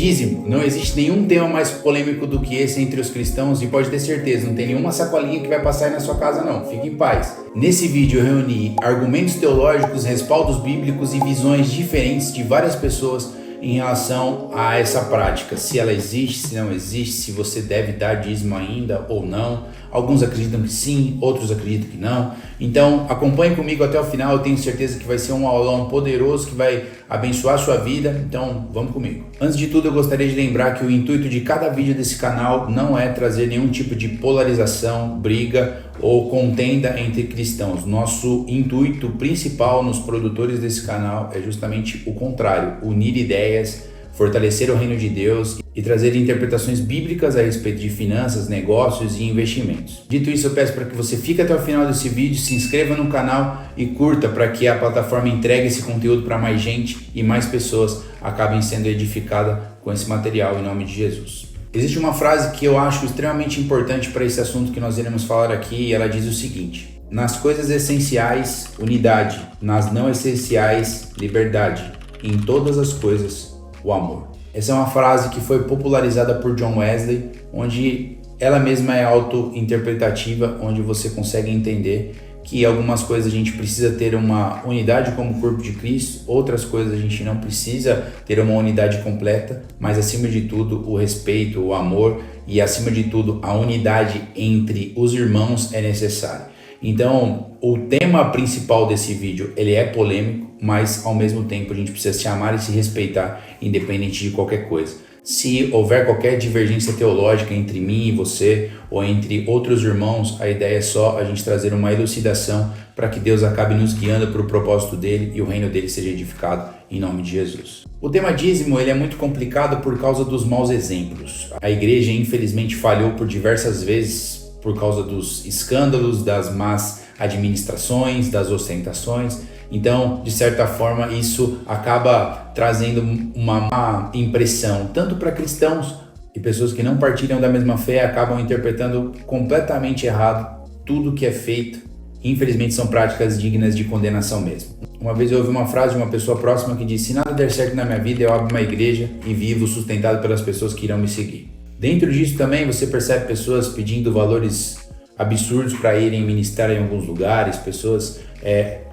Dízimo. Não existe nenhum tema mais polêmico do que esse entre os cristãos e pode ter certeza, não tem nenhuma sacolinha que vai passar aí na sua casa não, fique em paz. Nesse vídeo eu reuni argumentos teológicos, respaldos bíblicos e visões diferentes de várias pessoas em relação a essa prática, se ela existe, se não existe, se você deve dar dízimo ainda ou não. Alguns acreditam que sim, outros acreditam que não. Então acompanhe comigo até o final, eu tenho certeza que vai ser um aulão poderoso que vai abençoar a sua vida, então vamos comigo. Antes de tudo eu gostaria de lembrar que o intuito de cada vídeo desse canal não é trazer nenhum tipo de polarização, briga ou contenda entre cristãos. Nosso intuito principal nos produtores desse canal é justamente o contrário, unir ideias, fortalecer o reino de Deus e trazer interpretações bíblicas a respeito de finanças, negócios e investimentos. Dito isso, eu peço para que você fique até o final desse vídeo, se inscreva no canal e curta para que a plataforma entregue esse conteúdo para mais gente e mais pessoas acabem sendo edificadas com esse material em nome de Jesus. Existe uma frase que eu acho extremamente importante para esse assunto que nós iremos falar aqui e ela diz o seguinte: nas coisas essenciais, unidade; nas não essenciais, liberdade; em todas as coisas, o amor. Essa é uma frase que foi popularizada por John Wesley, onde ela mesma é auto-interpretativa, onde você consegue entender que algumas coisas a gente precisa ter uma unidade como corpo de Cristo, outras coisas a gente não precisa ter uma unidade completa, mas acima de tudo o respeito, o amor e acima de tudo a unidade entre os irmãos é necessário. Então, o tema principal desse vídeo, ele é polêmico, mas ao mesmo tempo a gente precisa se amar e se respeitar, independente de qualquer coisa. Se houver qualquer divergência teológica entre mim e você, ou entre outros irmãos, a ideia é só a gente trazer uma elucidação para que Deus acabe nos guiando para o propósito dele e o reino dele seja edificado em nome de Jesus. O tema dízimo ele é muito complicado por causa dos maus exemplos. A igreja infelizmente falhou por diversas vezes por causa dos escândalos, das más administrações, das ostentações. Então, de certa forma, isso acaba trazendo uma má impressão, tanto para cristãos e pessoas que não partilham da mesma fé, acabam interpretando completamente errado tudo que é feito. Infelizmente, são práticas dignas de condenação mesmo. Uma vez eu ouvi uma frase de uma pessoa próxima que disse: se nada der certo na minha vida, eu abro uma igreja e vivo sustentado pelas pessoas que irão me seguir. Dentro disso também você percebe pessoas pedindo valores absurdos para irem ministrar em alguns lugares, pessoas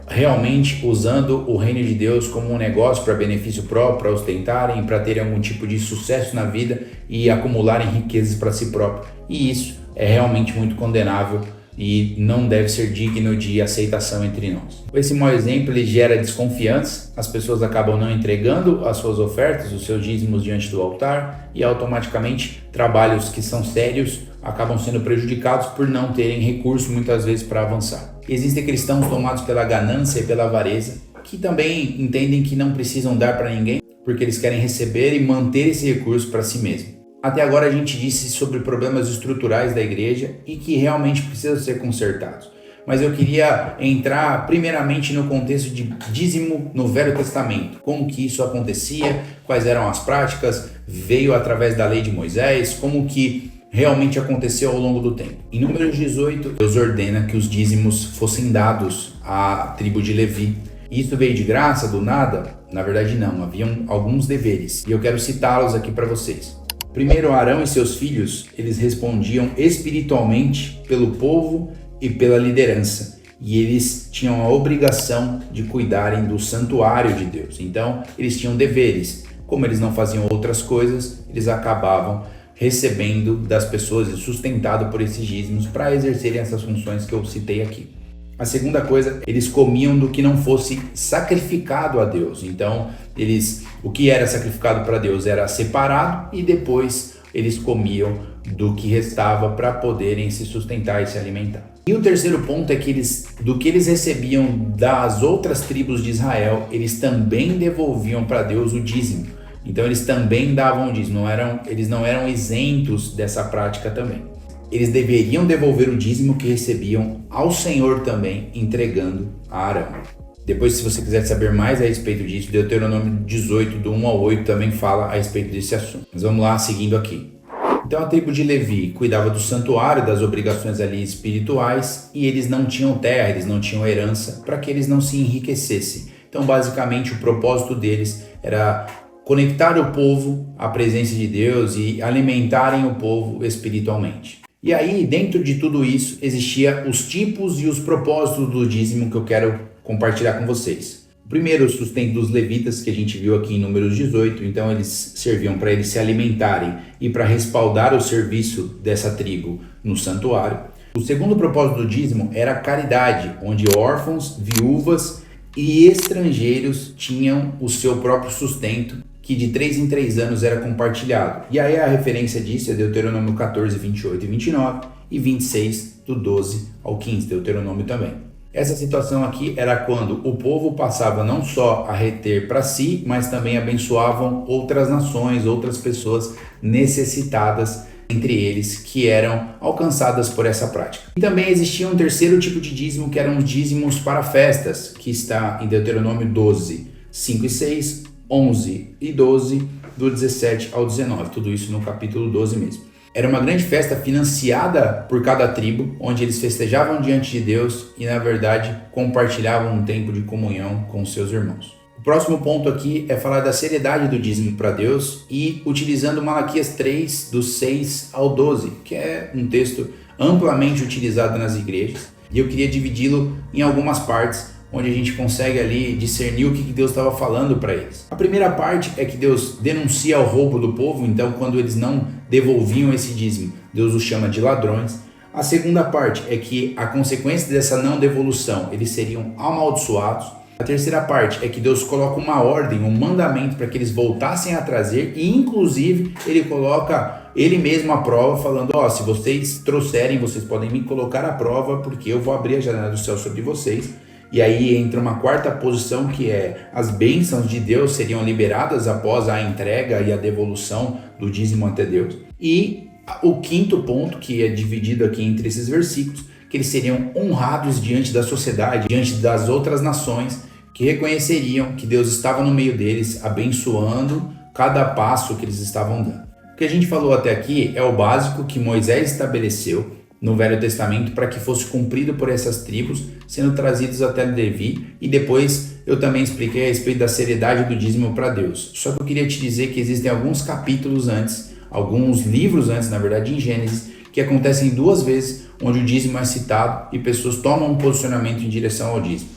realmente usando o reino de Deus como um negócio para benefício próprio, para ostentarem, para terem algum tipo de sucesso na vida e acumularem riquezas para si próprio. E isso é realmente muito condenável e não deve ser digno de aceitação entre nós. Esse mau exemplo ele gera desconfiança, as pessoas acabam não entregando as suas ofertas, os seus dízimos diante do altar e automaticamente trabalhos que são sérios acabam sendo prejudicados por não terem recurso muitas vezes para avançar. Existem cristãos tomados pela ganância e pela avareza que também entendem que não precisam dar para ninguém porque eles querem receber e manter esse recurso para si mesmo. Até agora a gente disse sobre problemas estruturais da igreja e que realmente precisam ser consertados. Mas eu queria entrar primeiramente no contexto de dízimo no Velho Testamento. Como que isso acontecia, quais eram as práticas, veio através da lei de Moisés, como que realmente aconteceu ao longo do tempo. Em Números 18, Deus ordena que os dízimos fossem dados à tribo de Levi. Isso veio de graça, do nada? Na verdade não, haviam alguns deveres e eu quero citá-los aqui para vocês. Primeiro, Arão e seus filhos, eles respondiam espiritualmente pelo povo e pela liderança. E eles tinham a obrigação de cuidarem do santuário de Deus. Então, eles tinham deveres. Como eles não faziam outras coisas, eles acabavam recebendo das pessoas e sustentado por esses dízimos para exercerem essas funções que eu citei aqui. A segunda coisa, eles comiam do que não fosse sacrificado a Deus. Então, o que era sacrificado para Deus era separado e depois eles comiam do que restava para poderem se sustentar e se alimentar. E o terceiro ponto é que do que eles recebiam das outras tribos de Israel, eles também devolviam para Deus o dízimo. Então, eles também davam o dízimo, eles não eram isentos dessa prática também. Eles deveriam devolver o dízimo que recebiam ao Senhor também, entregando a Arão. Depois, se você quiser saber mais a respeito disso, Deuteronômio 18, do 1 ao 8, também fala a respeito desse assunto. Mas vamos lá, seguindo aqui. Então a tribo de Levi cuidava do santuário, das obrigações ali espirituais, e eles não tinham terra, eles não tinham herança, para que eles não se enriquecessem. Então basicamente o propósito deles era conectar o povo à presença de Deus e alimentarem o povo espiritualmente. E aí, dentro de tudo isso, existia os tipos e os propósitos do dízimo que eu quero compartilhar com vocês. O primeiro, o sustento dos levitas, que a gente viu aqui em Números 18, então eles serviam para eles se alimentarem e para respaldar o serviço dessa tribo no santuário. O segundo propósito do dízimo era a caridade, onde órfãos, viúvas e estrangeiros tinham o seu próprio sustento, que de 3 em 3 anos era compartilhado. E aí a referência disso é Deuteronômio 14, 28 e 29 e 26, do 12 ao 15, Deuteronômio também. Essa situação aqui era quando o povo passava não só a reter para si, mas também abençoavam outras nações, outras pessoas necessitadas, entre eles, que eram alcançadas por essa prática. E também existia um terceiro tipo de dízimo, que eram os dízimos para festas, que está em Deuteronômio 12, 5 e 6, 11 e 12, do 17 ao 19, tudo isso no capítulo 12 mesmo. Era uma grande festa financiada por cada tribo, onde eles festejavam diante de Deus e, na verdade, compartilhavam um tempo de comunhão com seus irmãos. O próximo ponto aqui é falar da seriedade do dízimo para Deus e utilizando Malaquias 3, do 6 ao 12, que é um texto amplamente utilizado nas igrejas. E eu queria dividi-lo em algumas partes, onde a gente consegue ali discernir o que Deus estava falando para eles. A primeira parte é que Deus denuncia o roubo do povo, então quando eles não devolviam esse dízimo, Deus os chama de ladrões. A segunda parte é que a consequência dessa não devolução, eles seriam amaldiçoados. A terceira parte é que Deus coloca uma ordem, um mandamento para que eles voltassem a trazer e inclusive ele coloca ele mesmo à prova, falando, se vocês trouxerem, vocês podem me colocar à prova porque eu vou abrir a janela do céu sobre vocês. E aí entra uma quarta posição, que é as bênçãos de Deus seriam liberadas após a entrega e a devolução do dízimo até Deus. E o quinto ponto, que é dividido aqui entre esses versículos, que eles seriam honrados diante da sociedade, diante das outras nações, que reconheceriam que Deus estava no meio deles, abençoando cada passo que eles estavam dando. O que a gente falou até aqui é o básico que Moisés estabeleceu no Velho Testamento para que fosse cumprido por essas tribos, sendo trazidos até Levi, e depois eu também expliquei a respeito da seriedade do dízimo para Deus. Só que eu queria te dizer que existem alguns capítulos antes, alguns livros antes, na verdade em Gênesis, que acontecem 2 vezes, onde o dízimo é citado e pessoas tomam um posicionamento em direção ao dízimo.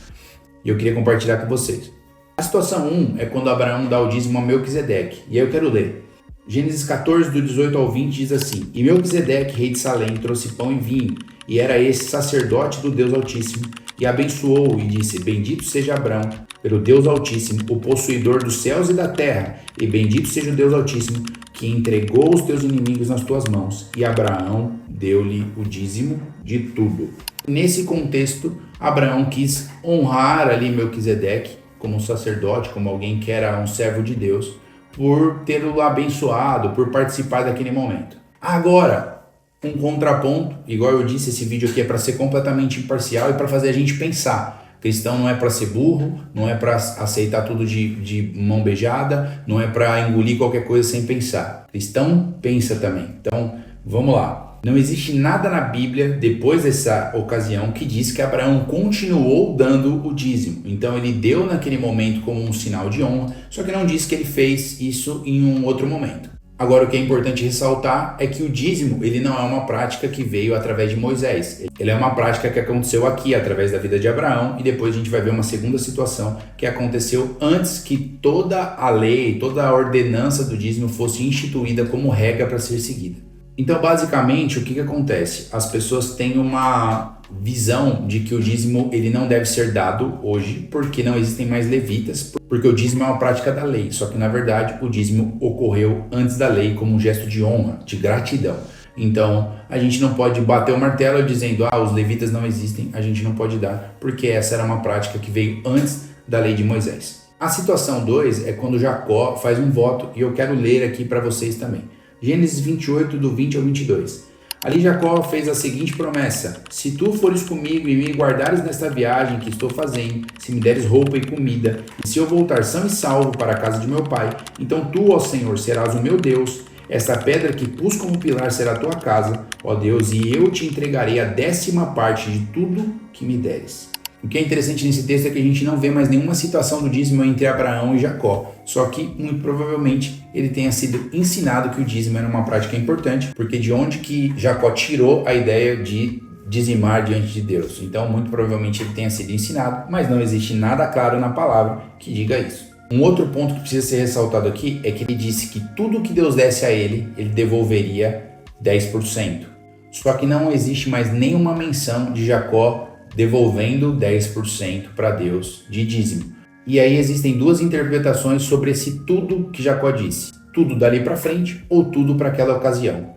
E eu queria compartilhar com vocês. A situação 1 é quando Abraão dá o dízimo a Melquisedeque, e aí eu quero ler. Gênesis 14, do 18 ao 20 diz assim: E Melquisedeque, rei de Salém, trouxe pão e vinho, e era esse sacerdote do Deus Altíssimo, e abençoou e disse: Bendito seja Abraão, pelo Deus Altíssimo, o possuidor dos céus e da terra, e bendito seja o Deus Altíssimo, que entregou os teus inimigos nas tuas mãos. E Abraão deu-lhe o dízimo de tudo. Nesse contexto, Abraão quis honrar ali Melquisedeque como um sacerdote, como alguém que era um servo de Deus, por tê-lo abençoado, por participar daquele momento. Agora, um contraponto, igual eu disse, esse vídeo aqui é para ser completamente imparcial e para fazer a gente pensar. Cristão não é para ser burro, não é para aceitar tudo de mão beijada, não é para engolir qualquer coisa sem pensar. Cristão pensa também. Então, vamos lá. Não existe nada na Bíblia, depois dessa ocasião, que diz que Abraão continuou dando o dízimo. Então ele deu naquele momento como um sinal de honra, só que não diz que ele fez isso em um outro momento. Agora, o que é importante ressaltar é que o dízimo ele não é uma prática que veio através de Moisés. Ele é uma prática que aconteceu aqui, através da vida de Abraão, e depois a gente vai ver uma segunda situação que aconteceu antes que toda a lei, toda a ordenança do dízimo fosse instituída como regra para ser seguida. Então, basicamente, o que acontece? As pessoas têm uma visão de que o dízimo ele não deve ser dado hoje porque não existem mais levitas, porque o dízimo é uma prática da lei. Só que, na verdade, o dízimo ocorreu antes da lei como um gesto de honra, de gratidão. Então, a gente não pode bater o martelo dizendo os levitas não existem, a gente não pode dar, porque essa era uma prática que veio antes da lei de Moisés. A situação 2 é quando Jacó faz um voto, e eu quero ler aqui para vocês também. Gênesis 28, do 20 ao 22. Ali Jacó fez a seguinte promessa: Se tu fores comigo e me guardares nesta viagem que estou fazendo, se me deres roupa e comida, e se eu voltar são e salvo para a casa de meu pai, então tu, ó Senhor, serás o meu Deus. Esta pedra que pus como pilar será a tua casa, ó Deus, e eu te entregarei a 10ª parte de tudo que me deres. O que é interessante nesse texto é que a gente não vê mais nenhuma situação do dízimo entre Abraão e Jacó. Só que, muito provavelmente, ele tenha sido ensinado que o dízimo era uma prática importante, porque de onde que Jacó tirou a ideia de dizimar diante de Deus? Então, muito provavelmente ele tenha sido ensinado, mas não existe nada claro na palavra que diga isso. Um outro ponto que precisa ser ressaltado aqui é que ele disse que tudo que Deus desse a ele devolveria 10%. Só que não existe mais nenhuma menção de Jacó devolvendo 10% para Deus de dízimo. E aí existem duas interpretações sobre esse tudo que Jacó disse. Tudo dali para frente ou tudo para aquela ocasião.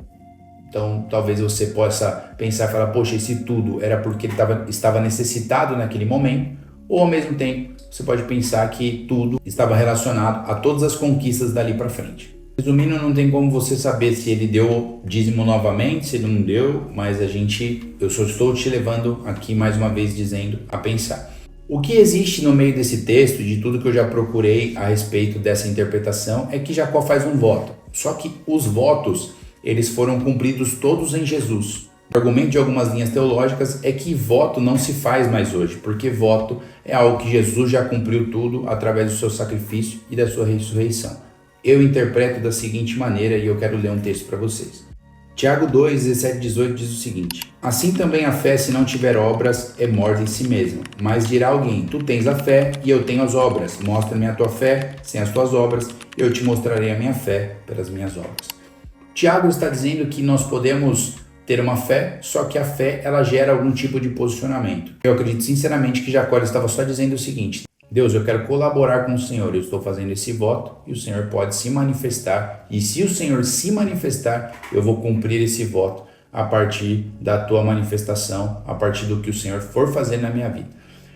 Então talvez você possa pensar e falar, poxa, esse tudo era porque ele estava necessitado naquele momento, ou ao mesmo tempo você pode pensar que tudo estava relacionado a todas as conquistas dali para frente. Resumindo, não tem como você saber se ele deu dízimo novamente, se ele não deu, mas eu só estou te levando aqui mais uma vez dizendo a pensar. O que existe no meio desse texto, de tudo que eu já procurei a respeito dessa interpretação, é que Jacó faz um voto. Só que os votos, eles foram cumpridos todos em Jesus. O argumento de algumas linhas teológicas é que voto não se faz mais hoje, porque voto é algo que Jesus já cumpriu tudo através do seu sacrifício e da sua ressurreição. Eu interpreto da seguinte maneira e eu quero ler um texto para vocês. Tiago 2, 17 e 18 diz o seguinte: assim também a fé, se não tiver obras, é morta em si mesma. Mas dirá alguém, tu tens a fé e eu tenho as obras. Mostra-me a tua fé sem as tuas obras, eu te mostrarei a minha fé pelas minhas obras. Tiago está dizendo que nós podemos ter uma fé, só que a fé ela gera algum tipo de posicionamento. Eu acredito sinceramente que Jacó estava só dizendo o seguinte: Deus, eu quero colaborar com o Senhor, eu estou fazendo esse voto e o Senhor pode se manifestar, e se o Senhor se manifestar, eu vou cumprir esse voto a partir da tua manifestação, a partir do que o Senhor for fazer na minha vida.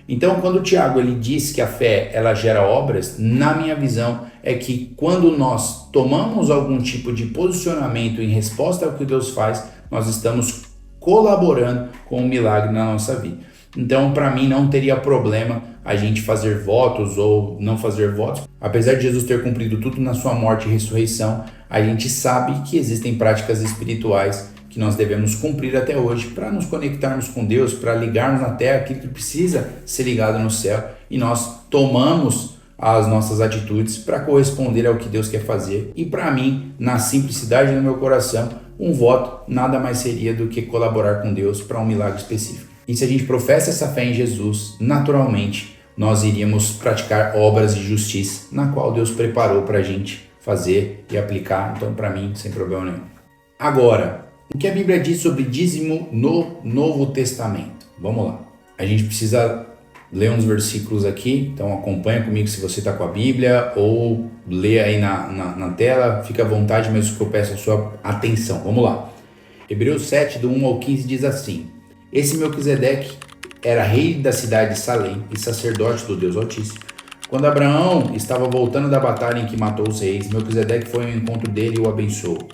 Então, quando o Tiago ele diz que a fé ela gera obras, na minha visão é que quando nós tomamos algum tipo de posicionamento em resposta ao que Deus faz, nós estamos colaborando com o milagre na nossa vida. Então, para mim, não teria problema a gente fazer votos ou não fazer votos. Apesar de Jesus ter cumprido tudo na sua morte e ressurreição, a gente sabe que existem práticas espirituais que nós devemos cumprir até hoje para nos conectarmos com Deus, para ligarmos na terra aquilo que precisa ser ligado no céu, e nós tomamos as nossas atitudes para corresponder ao que Deus quer fazer. E para mim, na simplicidade do meu coração, um voto nada mais seria do que colaborar com Deus para um milagre específico. E se a gente professa essa fé em Jesus, naturalmente nós iríamos praticar obras de justiça, na qual Deus preparou para a gente fazer e aplicar. Então, para mim, sem problema nenhum. Agora, o que a Bíblia diz sobre dízimo no Novo Testamento? Vamos lá. A gente precisa ler uns versículos aqui, então acompanha comigo se você está com a Bíblia, ou lê aí na tela, fica à vontade, mas o que eu peço é a sua atenção. Vamos lá. Hebreus 7, do 1 ao 15 diz assim: esse Melquisedeque era rei da cidade de Salém e sacerdote do Deus Altíssimo. Quando Abraão estava voltando da batalha em que matou os reis, Melquisedeque foi ao encontro dele e o abençoou.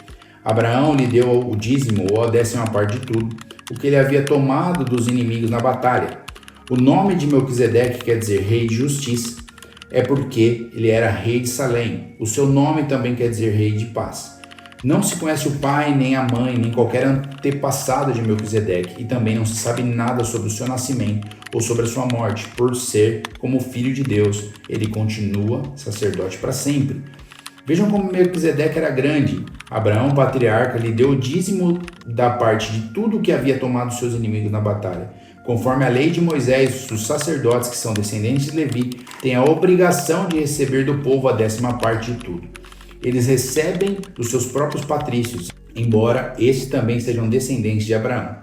Abraão lhe deu o dízimo ou a 10ª parte de tudo, o que ele havia tomado dos inimigos na batalha. O nome de Melquisedeque quer dizer rei de justiça, é porque ele era rei de Salém. O seu nome também quer dizer rei de paz. Não se conhece o pai, nem a mãe, nem qualquer antepassado de Melquisedeque, e também não se sabe nada sobre o seu nascimento ou sobre a sua morte. Por ser como filho de Deus, ele continua sacerdote para sempre. Vejam como Melquisedeque era grande. Abraão, patriarca, lhe deu o dízimo da parte de tudo o que havia tomado seus inimigos na batalha. Conforme a lei de Moisés, os sacerdotes que são descendentes de Levi têm a obrigação de receber do povo a 10ª parte de tudo. Eles recebem dos seus próprios patrícios, embora estes também sejam descendentes de Abraão.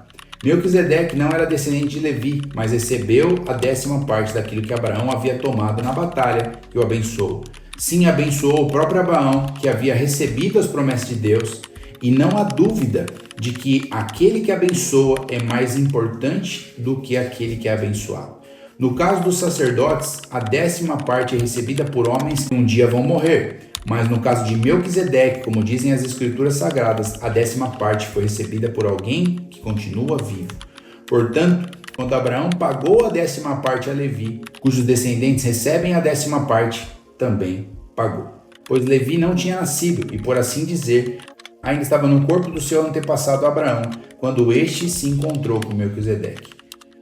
Melquisedeque não era descendente de Levi, mas recebeu a 10ª parte daquilo que Abraão havia tomado na batalha e o abençoou. Sim, abençoou o próprio Abraão, que havia recebido as promessas de Deus, e não há dúvida de que aquele que abençoa é mais importante do que aquele que é abençoado. No caso dos sacerdotes, a 10ª parte é recebida por homens que um dia vão morrer. Mas no caso de Melquisedeque, como dizem as escrituras sagradas, a 10ª parte foi recebida por alguém que continua vivo. Portanto, quando Abraão pagou a 10ª parte a Levi, cujos descendentes recebem a 10ª parte, também pagou. Pois Levi não tinha nascido e, por assim dizer, ainda estava no corpo do seu antepassado Abraão, quando este se encontrou com Melquisedeque.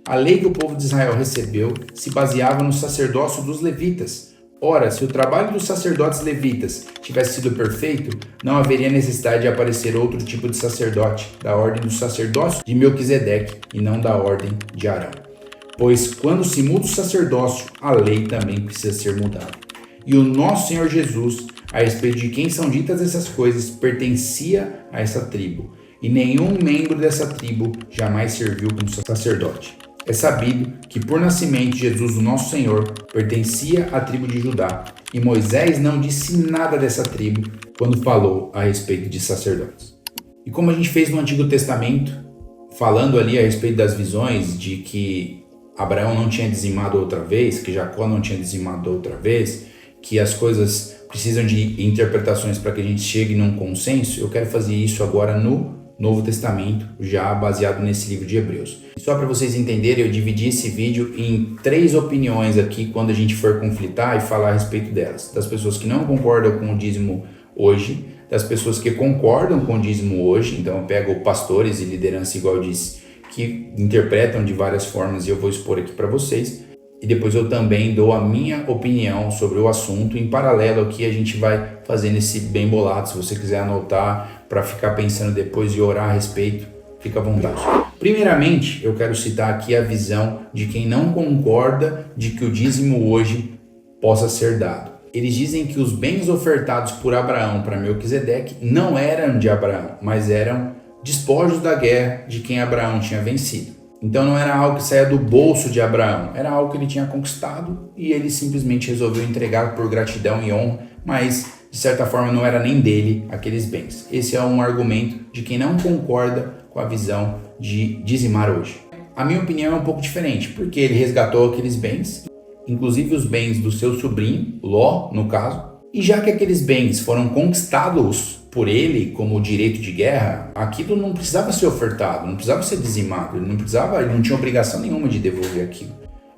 A lei que o povo de Israel recebeu se baseava no sacerdócio dos levitas. Ora, se o trabalho dos sacerdotes levitas tivesse sido perfeito, não haveria necessidade de aparecer outro tipo de sacerdote, da ordem do sacerdócio de Melquisedeque e não da ordem de Arão. Pois quando se muda o sacerdócio, a lei também precisa ser mudada. E o nosso Senhor Jesus, a respeito de quem são ditas essas coisas, pertencia a essa tribo, e nenhum membro dessa tribo jamais serviu como sacerdote. É sabido que por nascimento Jesus, o nosso Senhor, pertencia à tribo de Judá, e Moisés não disse nada dessa tribo quando falou a respeito de sacerdotes. E como a gente fez no Antigo Testamento, falando ali a respeito das visões de que Abraão não tinha dizimado outra vez, que Jacó não tinha dizimado outra vez, que as coisas precisam de interpretações para que a gente chegue num consenso, eu quero fazer isso agora no Novo Testamento, já baseado nesse livro de Hebreus. E só para vocês entenderem, eu dividi esse vídeo em 3 opiniões aqui quando a gente for conflitar e falar a respeito delas. Das pessoas que não concordam com o dízimo hoje, das pessoas que concordam com o dízimo hoje, então eu pego pastores e liderança, igual eu disse, que interpretam de várias formas e eu vou expor aqui para vocês. E depois eu também dou a minha opinião sobre o assunto. Em paralelo aqui a gente vai fazendo esse bem bolado. Se você quiser anotar para ficar pensando depois e orar a respeito, fica à vontade. Primeiramente, eu quero citar aqui a visão de quem não concorda de que o dízimo hoje possa ser dado. Eles dizem que os bens ofertados por Abraão para Melquisedeque não eram de Abraão, mas eram despojos da guerra de quem Abraão tinha vencido. Então não era algo que saía do bolso de Abraão, era algo que ele tinha conquistado e ele simplesmente resolveu entregar por gratidão e honra, mas de certa forma não era nem dele aqueles bens. Esse é um argumento de quem não concorda com a visão de dizimar hoje. A minha opinião é um pouco diferente, porque ele resgatou aqueles bens, inclusive os bens do seu sobrinho, Ló, no caso, e já que aqueles bens foram conquistados por ele como direito de guerra, aquilo não precisava ser ofertado, não precisava ser dizimado, ele não tinha obrigação nenhuma de devolver aquilo.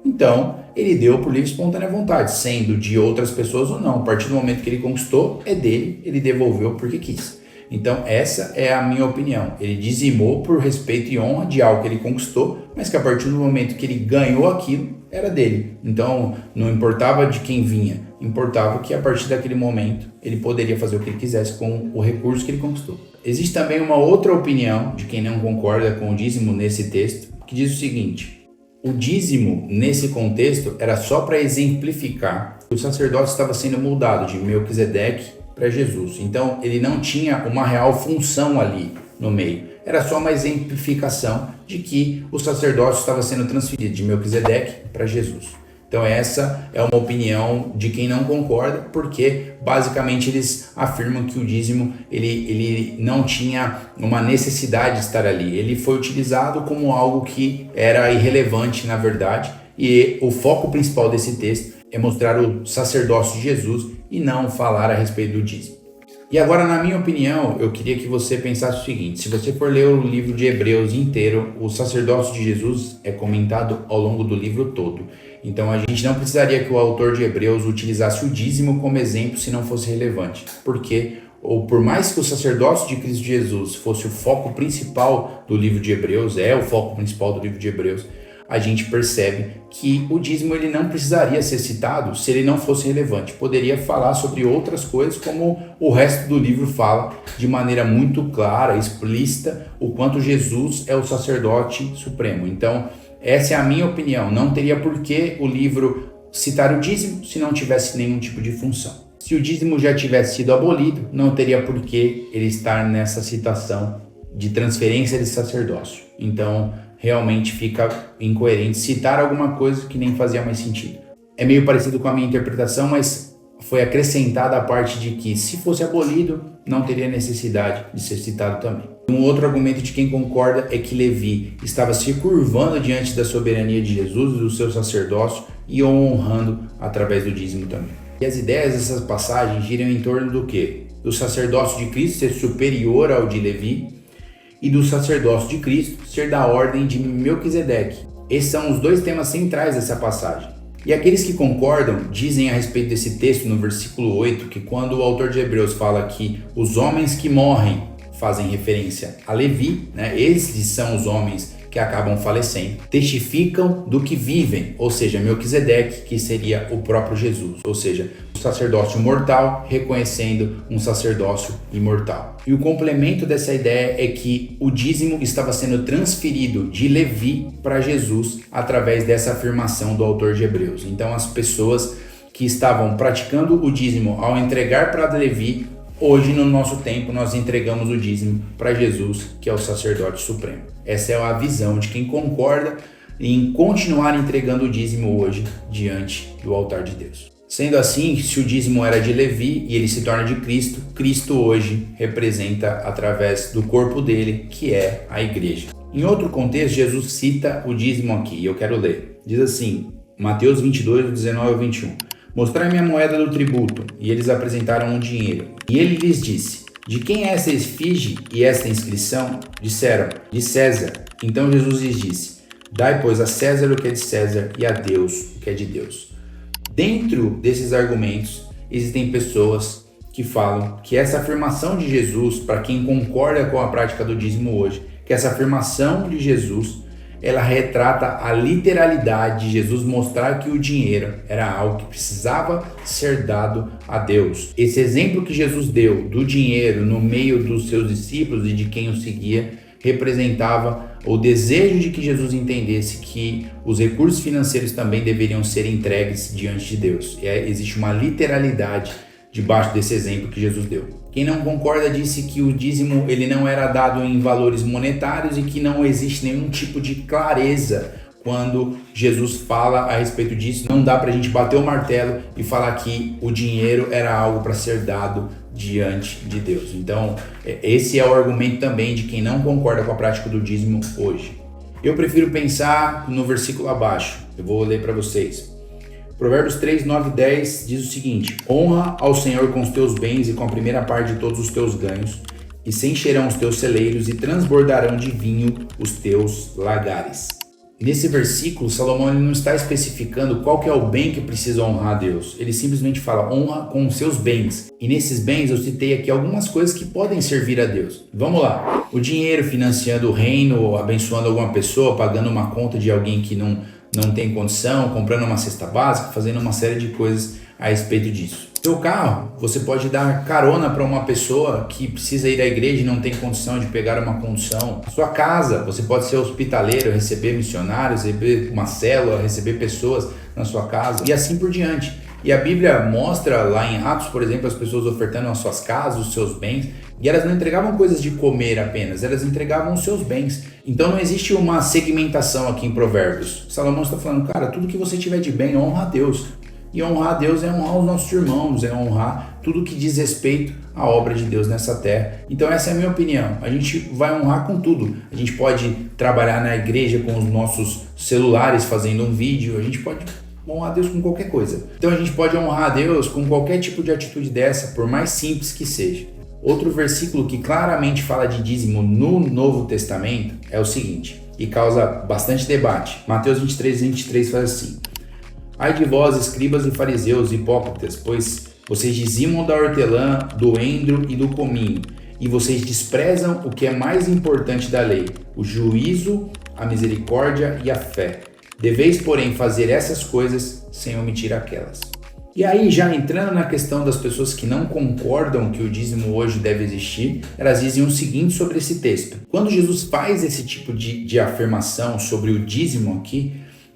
Então, ele deu por livre e espontânea vontade, sendo de outras pessoas ou não. A partir do momento que ele conquistou, é dele, ele devolveu porque quis. Então, essa é a minha opinião. Ele dizimou por respeito e honra de algo que ele conquistou, mas que a partir do momento que ele ganhou aquilo, era dele. Então, não importava de quem vinha, importava que a partir daquele momento ele poderia fazer o que ele quisesse com o recurso que ele conquistou. Existe também uma outra opinião de quem não concorda com o dízimo nesse texto, que diz o seguinte: o dízimo nesse contexto era só para exemplificar que o sacerdócio estava sendo mudado de Melquisedeque para Jesus. Então ele não tinha uma real função ali no meio. Era só uma exemplificação de que o sacerdócio estava sendo transferido de Melquisedeque para Jesus. Então essa é uma opinião de quem não concorda, porque basicamente eles afirmam que o dízimo ele não tinha uma necessidade de estar ali. Ele foi utilizado como algo que era irrelevante na verdade, e o foco principal desse texto é mostrar o sacerdócio de Jesus e não falar a respeito do dízimo. E agora, na minha opinião, eu queria que você pensasse o seguinte: se você for ler o livro de Hebreus inteiro, o sacerdócio de Jesus é comentado ao longo do livro todo. Então a gente não precisaria que o autor de Hebreus utilizasse o dízimo como exemplo se não fosse relevante. Porque, ou por mais que o sacerdócio de Cristo Jesus fosse o foco principal do livro de Hebreus, é o foco principal do livro de Hebreus, a gente percebe que o dízimo ele não precisaria ser citado se ele não fosse relevante. Poderia falar sobre outras coisas, como o resto do livro fala de maneira muito clara, explícita, o quanto Jesus é o sacerdote supremo. Então, essa é a minha opinião. Não teria por que o livro citar o dízimo se não tivesse nenhum tipo de função. Se o dízimo já tivesse sido abolido, não teria por que ele estar nessa citação de transferência de sacerdócio. Então, realmente fica incoerente citar alguma coisa que nem fazia mais sentido. É meio parecido com a minha interpretação, mas foi acrescentada a parte de que, se fosse abolido, não teria necessidade de ser citado também. Um outro argumento de quem concorda é que Levi estava se curvando diante da soberania de Jesus e do seu sacerdócio e o honrando através do dízimo também. E as ideias dessas passagens giram em torno do quê? Do sacerdócio de Cristo ser superior ao de Levi, e do sacerdócio de Cristo ser da ordem de Melquisedeque. Esses são os dois temas centrais dessa passagem. E aqueles que concordam dizem a respeito desse texto no versículo 8 que quando o autor de Hebreus fala que os homens que morrem fazem referência a Levi, né? Esses são os homens que acabam falecendo, testificam do que vivem, ou seja, Melquisedeque, que seria o próprio Jesus, ou seja, o sacerdócio mortal reconhecendo um sacerdócio imortal. E o complemento dessa ideia é que o dízimo estava sendo transferido de Levi para Jesus através dessa afirmação do autor de Hebreus. Então as pessoas que estavam praticando o dízimo ao entregar para Levi, hoje no nosso tempo nós entregamos o dízimo para Jesus, que é o sacerdote supremo. Essa é a visão de quem concorda em continuar entregando o dízimo hoje diante do altar de Deus. Sendo assim, se o dízimo era de Levi e ele se torna de Cristo, Cristo hoje representa através do corpo dele, que é a igreja. Em outro contexto, Jesus cita o dízimo aqui, e eu quero ler. Diz assim, Mateus 22, 19 ao 21. Mostrai-me a moeda do tributo, e eles apresentaram o dinheiro. E ele lhes disse, de quem é essa esfinge e esta inscrição? Disseram, de César. Então Jesus lhes disse, dai, pois, a César o que é de César e a Deus o que é de Deus. Dentro desses argumentos, existem pessoas que falam que essa afirmação de Jesus, para quem concorda com a prática do dízimo hoje, que essa afirmação de Jesus, ela retrata a literalidade de Jesus mostrar que o dinheiro era algo que precisava ser dado a Deus. Esse exemplo que Jesus deu do dinheiro no meio dos seus discípulos e de quem o seguia, representava o desejo de que Jesus entendesse que os recursos financeiros também deveriam ser entregues diante de Deus. Existe uma literalidade debaixo desse exemplo que Jesus deu. Quem não concorda disse que o dízimo ele não era dado em valores monetários e que não existe nenhum tipo de clareza quando Jesus fala a respeito disso. Não dá para a gente bater o martelo e falar que o dinheiro era algo para ser dado diante de Deus. Então, esse é o argumento também de quem não concorda com a prática do dízimo hoje. Eu prefiro pensar no versículo abaixo. Eu vou ler para vocês. Provérbios 3, 9 e 10 diz o seguinte: honra ao Senhor com os teus bens e com a primeira parte de todos os teus ganhos, e se encherão os teus celeiros e transbordarão de vinho os teus lagares. Nesse versículo, Salomão ele não está especificando qual que é o bem que precisa honrar a Deus. Ele simplesmente fala, honra com os seus bens. E nesses bens eu citei aqui algumas coisas que podem servir a Deus. Vamos lá. O dinheiro financiando o reino, abençoando alguma pessoa, pagando uma conta de alguém que não tem condição, comprando uma cesta básica, fazendo uma série de coisas a respeito disso. Seu carro, você pode dar carona para uma pessoa que precisa ir à igreja e não tem condição de pegar uma condução. Sua casa, você pode ser hospitaleiro, receber missionários, receber uma célula, receber pessoas na sua casa e assim por diante. E a Bíblia mostra lá em Atos, por exemplo, as pessoas ofertando as suas casas, os seus bens, e elas não entregavam coisas de comer apenas, elas entregavam os seus bens. Então não existe uma segmentação aqui em Provérbios. Salomão está falando, cara, tudo que você tiver de bem, honra a Deus. E honrar a Deus é honrar os nossos irmãos, é honrar tudo que diz respeito à obra de Deus nessa terra. Então essa é a minha opinião. A gente vai honrar com tudo. A gente pode trabalhar na igreja com os nossos celulares fazendo um vídeo, a gente pode honrar a Deus com qualquer coisa. Então a gente pode honrar a Deus com qualquer tipo de atitude dessa, por mais simples que seja. Outro versículo que claramente fala de dízimo no Novo Testamento é o seguinte, e causa bastante debate. Mateus 23, 23 faz assim: ai de vós, escribas e fariseus, hipócritas, pois vocês dizimam da hortelã, do endro e do cominho, e vocês desprezam o que é mais importante da lei, o juízo, a misericórdia e a fé. Deveis, porém, fazer essas coisas sem omitir aquelas. E aí, já entrando na questão das pessoas que não concordam que o dízimo hoje deve existir, elas dizem o seguinte sobre esse texto. Quando Jesus faz esse tipo de afirmação sobre o dízimo aqui,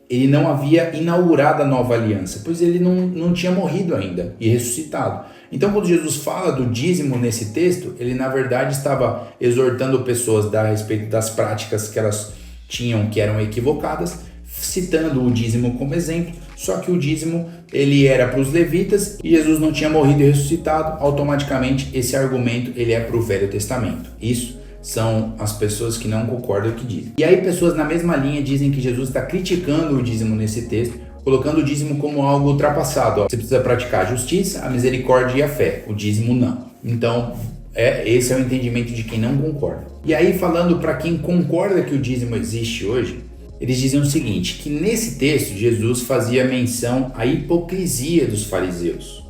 ele não havia inaugurado a nova aliança, pois ele não tinha morrido ainda e ressuscitado. Então, quando Jesus fala do dízimo nesse texto, ele na verdade estava exortando pessoas a respeito das práticas que elas tinham, que eram equivocadas, citando o dízimo como exemplo, só que o dízimo ele era para os levitas e Jesus não tinha morrido e ressuscitado, automaticamente esse argumento ele é para o Velho Testamento. Isso são as pessoas que não concordam com o que dizem. E aí pessoas na mesma linha dizem que Jesus está criticando o dízimo nesse texto, colocando o dízimo como algo ultrapassado. Você precisa praticar a justiça, a misericórdia e a fé, o dízimo não. Então, esse é o entendimento de quem não concorda. E aí falando para quem concorda que o dízimo existe hoje, eles dizem o seguinte, que nesse texto Jesus fazia menção à hipocrisia dos fariseus,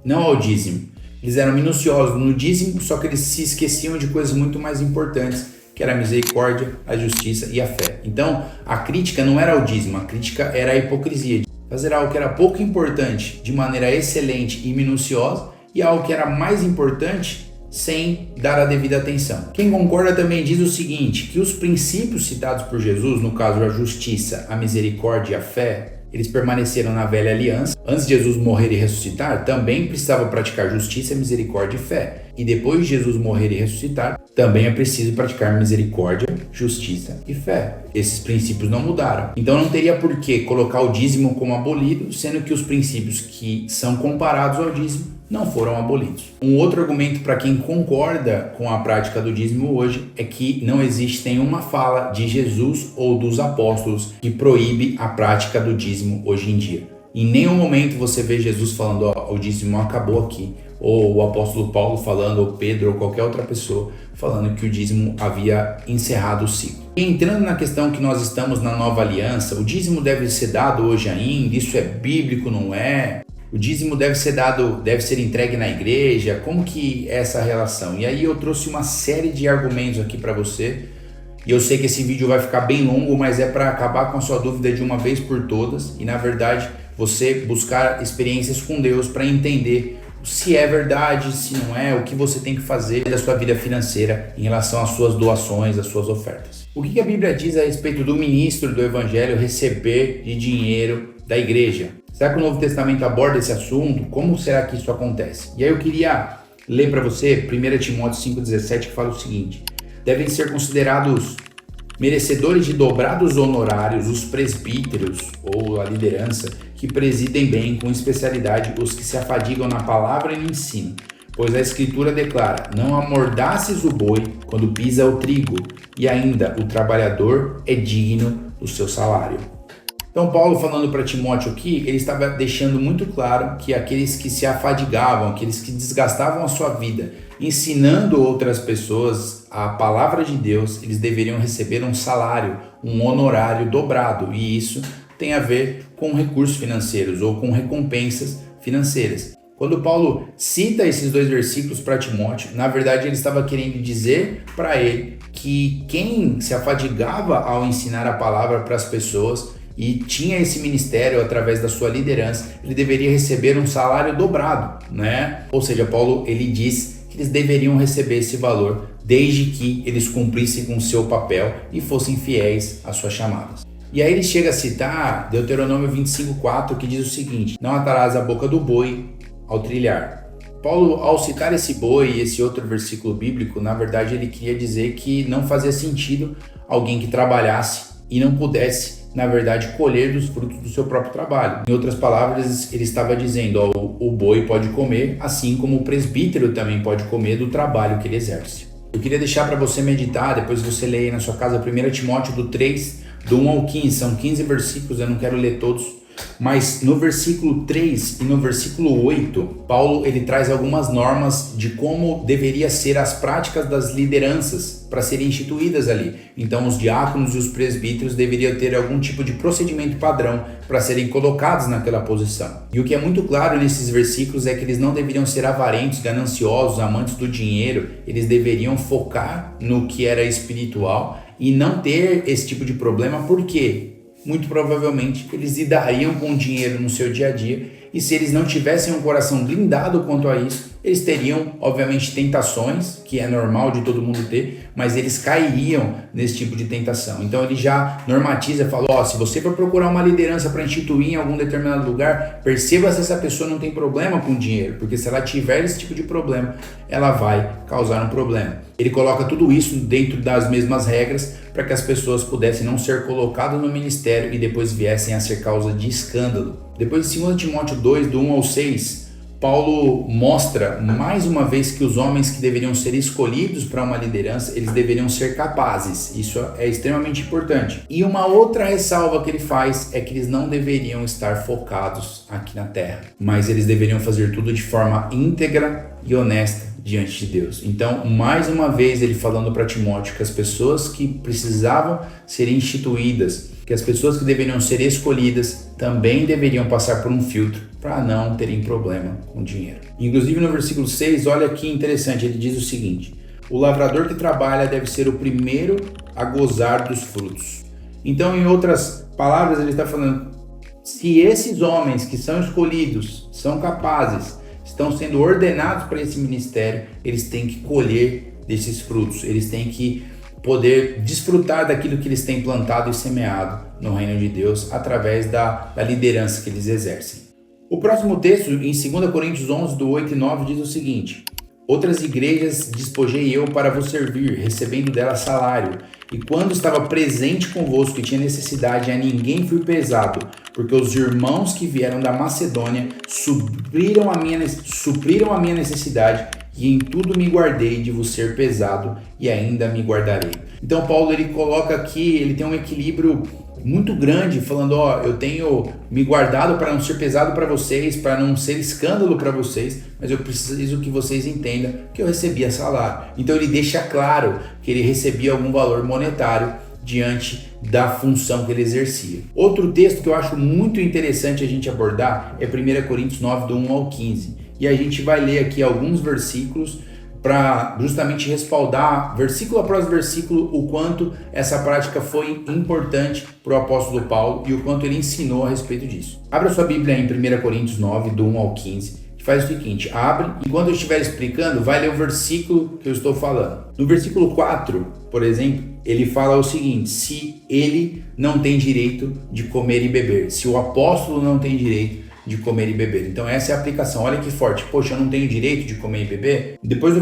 não ao dízimo. Eles eram minuciosos no dízimo, só que eles se esqueciam de coisas muito mais importantes, que era a misericórdia, a justiça e a fé. Então, a crítica não era ao dízimo, a crítica era a hipocrisia. Fazer algo que era pouco importante de maneira excelente e minuciosa e algo que era mais importante sem dar a devida atenção. Quem concorda também diz o seguinte, que os princípios citados por Jesus, no caso a justiça, a misericórdia e a fé, eles permaneceram na velha aliança. Antes de Jesus morrer e ressuscitar, também precisava praticar justiça, misericórdia e fé. E depois de Jesus morrer e ressuscitar, também é preciso praticar misericórdia, justiça e fé. Esses princípios não mudaram. Então não teria por que colocar o dízimo como abolido, sendo que os princípios que são comparados ao dízimo não foram abolidos. Um outro argumento para quem concorda com a prática do dízimo hoje é que não existe nenhuma fala de Jesus ou dos apóstolos que proíbe a prática do dízimo hoje em dia. Em nenhum momento você vê Jesus falando, o dízimo acabou aqui, ou o apóstolo Paulo falando, ou Pedro, ou qualquer outra pessoa falando que o dízimo havia encerrado o ciclo. E entrando na questão que nós estamos na nova aliança, o dízimo deve ser dado hoje ainda, isso é bíblico, não é? O dízimo deve ser entregue na igreja, como que é essa relação? E aí eu trouxe uma série de argumentos aqui para você, e eu sei que esse vídeo vai ficar bem longo, mas é para acabar com a sua dúvida de uma vez por todas, e na verdade você buscar experiências com Deus para entender se é verdade, se não é, o que você tem que fazer da sua vida financeira em relação às suas doações, às suas ofertas. O que a Bíblia diz a respeito do ministro do Evangelho receber de dinheiro da igreja? Será que o Novo Testamento aborda esse assunto? Como será que isso acontece? E aí eu queria ler para você 1 Timóteo 5,17, que fala o seguinte: devem ser considerados merecedores de dobrados honorários os presbíteros ou a liderança que presidem bem com especialidade os que se afadigam na palavra e no ensino. Pois a Escritura declara, não amordaces o boi quando pisa o trigo, e ainda o trabalhador é digno do seu salário. Então Paulo falando para Timóteo aqui, ele estava deixando muito claro que aqueles que se afadigavam, aqueles que desgastavam a sua vida, ensinando outras pessoas a palavra de Deus, eles deveriam receber um salário, um honorário dobrado, e isso tem a ver com recursos financeiros ou com recompensas financeiras. Quando Paulo cita esses dois versículos para Timóteo, na verdade ele estava querendo dizer para ele que quem se afadigava ao ensinar a palavra para as pessoas e tinha esse ministério através da sua liderança, ele deveria receber um salário dobrado, né? Ou seja, Paulo ele diz que eles deveriam receber esse valor desde que eles cumprissem com o seu papel e fossem fiéis às suas chamadas. E aí ele chega a citar Deuteronômio 25:4, que diz o seguinte: não atarás a boca do boi ao trilhar. Paulo, ao citar esse boi e esse outro versículo bíblico, na verdade ele queria dizer que não fazia sentido alguém que trabalhasse e não pudesse, na verdade, colher dos frutos do seu próprio trabalho. Em outras palavras, ele estava dizendo, o boi pode comer, assim como o presbítero também pode comer do trabalho que ele exerce. Eu queria deixar para você meditar, depois você lê aí na sua casa 1 Timóteo do 3, do 1 ao 15, são 15 versículos, eu não quero ler todos, mas no versículo 3 e no versículo 8, Paulo ele traz algumas normas de como deveria ser as práticas das lideranças para serem instituídas ali. Então os diáconos e os presbíteros deveriam ter algum tipo de procedimento padrão para serem colocados naquela posição. E o que é muito claro nesses versículos é que eles não deveriam ser avarentos, gananciosos, amantes do dinheiro, eles deveriam focar no que era espiritual e não ter esse tipo de problema, porque muito provavelmente eles lidariam com o dinheiro no seu dia a dia, e se eles não tivessem um coração blindado quanto a isso, eles teriam, obviamente, tentações, que é normal de todo mundo ter, mas eles cairiam nesse tipo de tentação. Então ele já normatiza, fala, se você for procurar uma liderança para instituir em algum determinado lugar, perceba se essa pessoa não tem problema com dinheiro, porque se ela tiver esse tipo de problema, ela vai causar um problema. Ele coloca tudo isso dentro das mesmas regras para que as pessoas pudessem não ser colocadas no ministério e depois viessem a ser causa de escândalo. Depois de 2 Timóteo 2, do 1 ao 6, Paulo mostra mais uma vez que os homens que deveriam ser escolhidos para uma liderança, eles deveriam ser capazes. Isso é extremamente importante. E uma outra ressalva que ele faz é que eles não deveriam estar focados aqui na terra, mas eles deveriam fazer tudo de forma íntegra e honesta diante de Deus. Então, mais uma vez ele falando para Timóteo que as pessoas que precisavam ser instituídas, que as pessoas que deveriam ser escolhidas também deveriam passar por um filtro para não terem problema com dinheiro. Inclusive no versículo 6, olha que interessante, ele diz o seguinte: o lavrador que trabalha deve ser o primeiro a gozar dos frutos. Então, em outras palavras, ele está falando, se esses homens que são escolhidos, são capazes, estão sendo ordenados para esse ministério, eles têm que colher desses frutos, eles têm que poder desfrutar daquilo que eles têm plantado e semeado no reino de Deus através da liderança que eles exercem. O próximo texto, em 2 Coríntios 11, do 8 e 9, diz o seguinte: outras igrejas despojei eu para vos servir, recebendo dela salário. E quando estava presente convosco e tinha necessidade, a ninguém fui pesado, porque os irmãos que vieram da Macedônia supriram a minha necessidade, e em tudo me guardei de vos ser pesado, e ainda me guardarei. Então Paulo, ele coloca aqui, ele tem um equilíbrio muito grande, falando, eu tenho me guardado para não ser pesado para vocês, para não ser escândalo para vocês, mas eu preciso que vocês entendam que eu recebia salário. Então ele deixa claro que ele recebia algum valor monetário diante da função que ele exercia. Outro texto que eu acho muito interessante a gente abordar é 1 Coríntios 9, do 1 ao 15. E a gente vai ler aqui alguns versículos para justamente respaldar, versículo após versículo, o quanto essa prática foi importante para o apóstolo Paulo e o quanto ele ensinou a respeito disso. Abra sua Bíblia em 1 Coríntios 9, do 1 ao 15, que faz o seguinte, abre, enquanto eu estiver explicando, vai ler o versículo que eu estou falando. No versículo 4, por exemplo, ele fala o seguinte, se ele não tem direito de comer e beber, se o apóstolo não tem direito de comer e beber. Então essa é a aplicação. Olha que forte. Poxa, eu não tenho direito de comer e beber? Depois no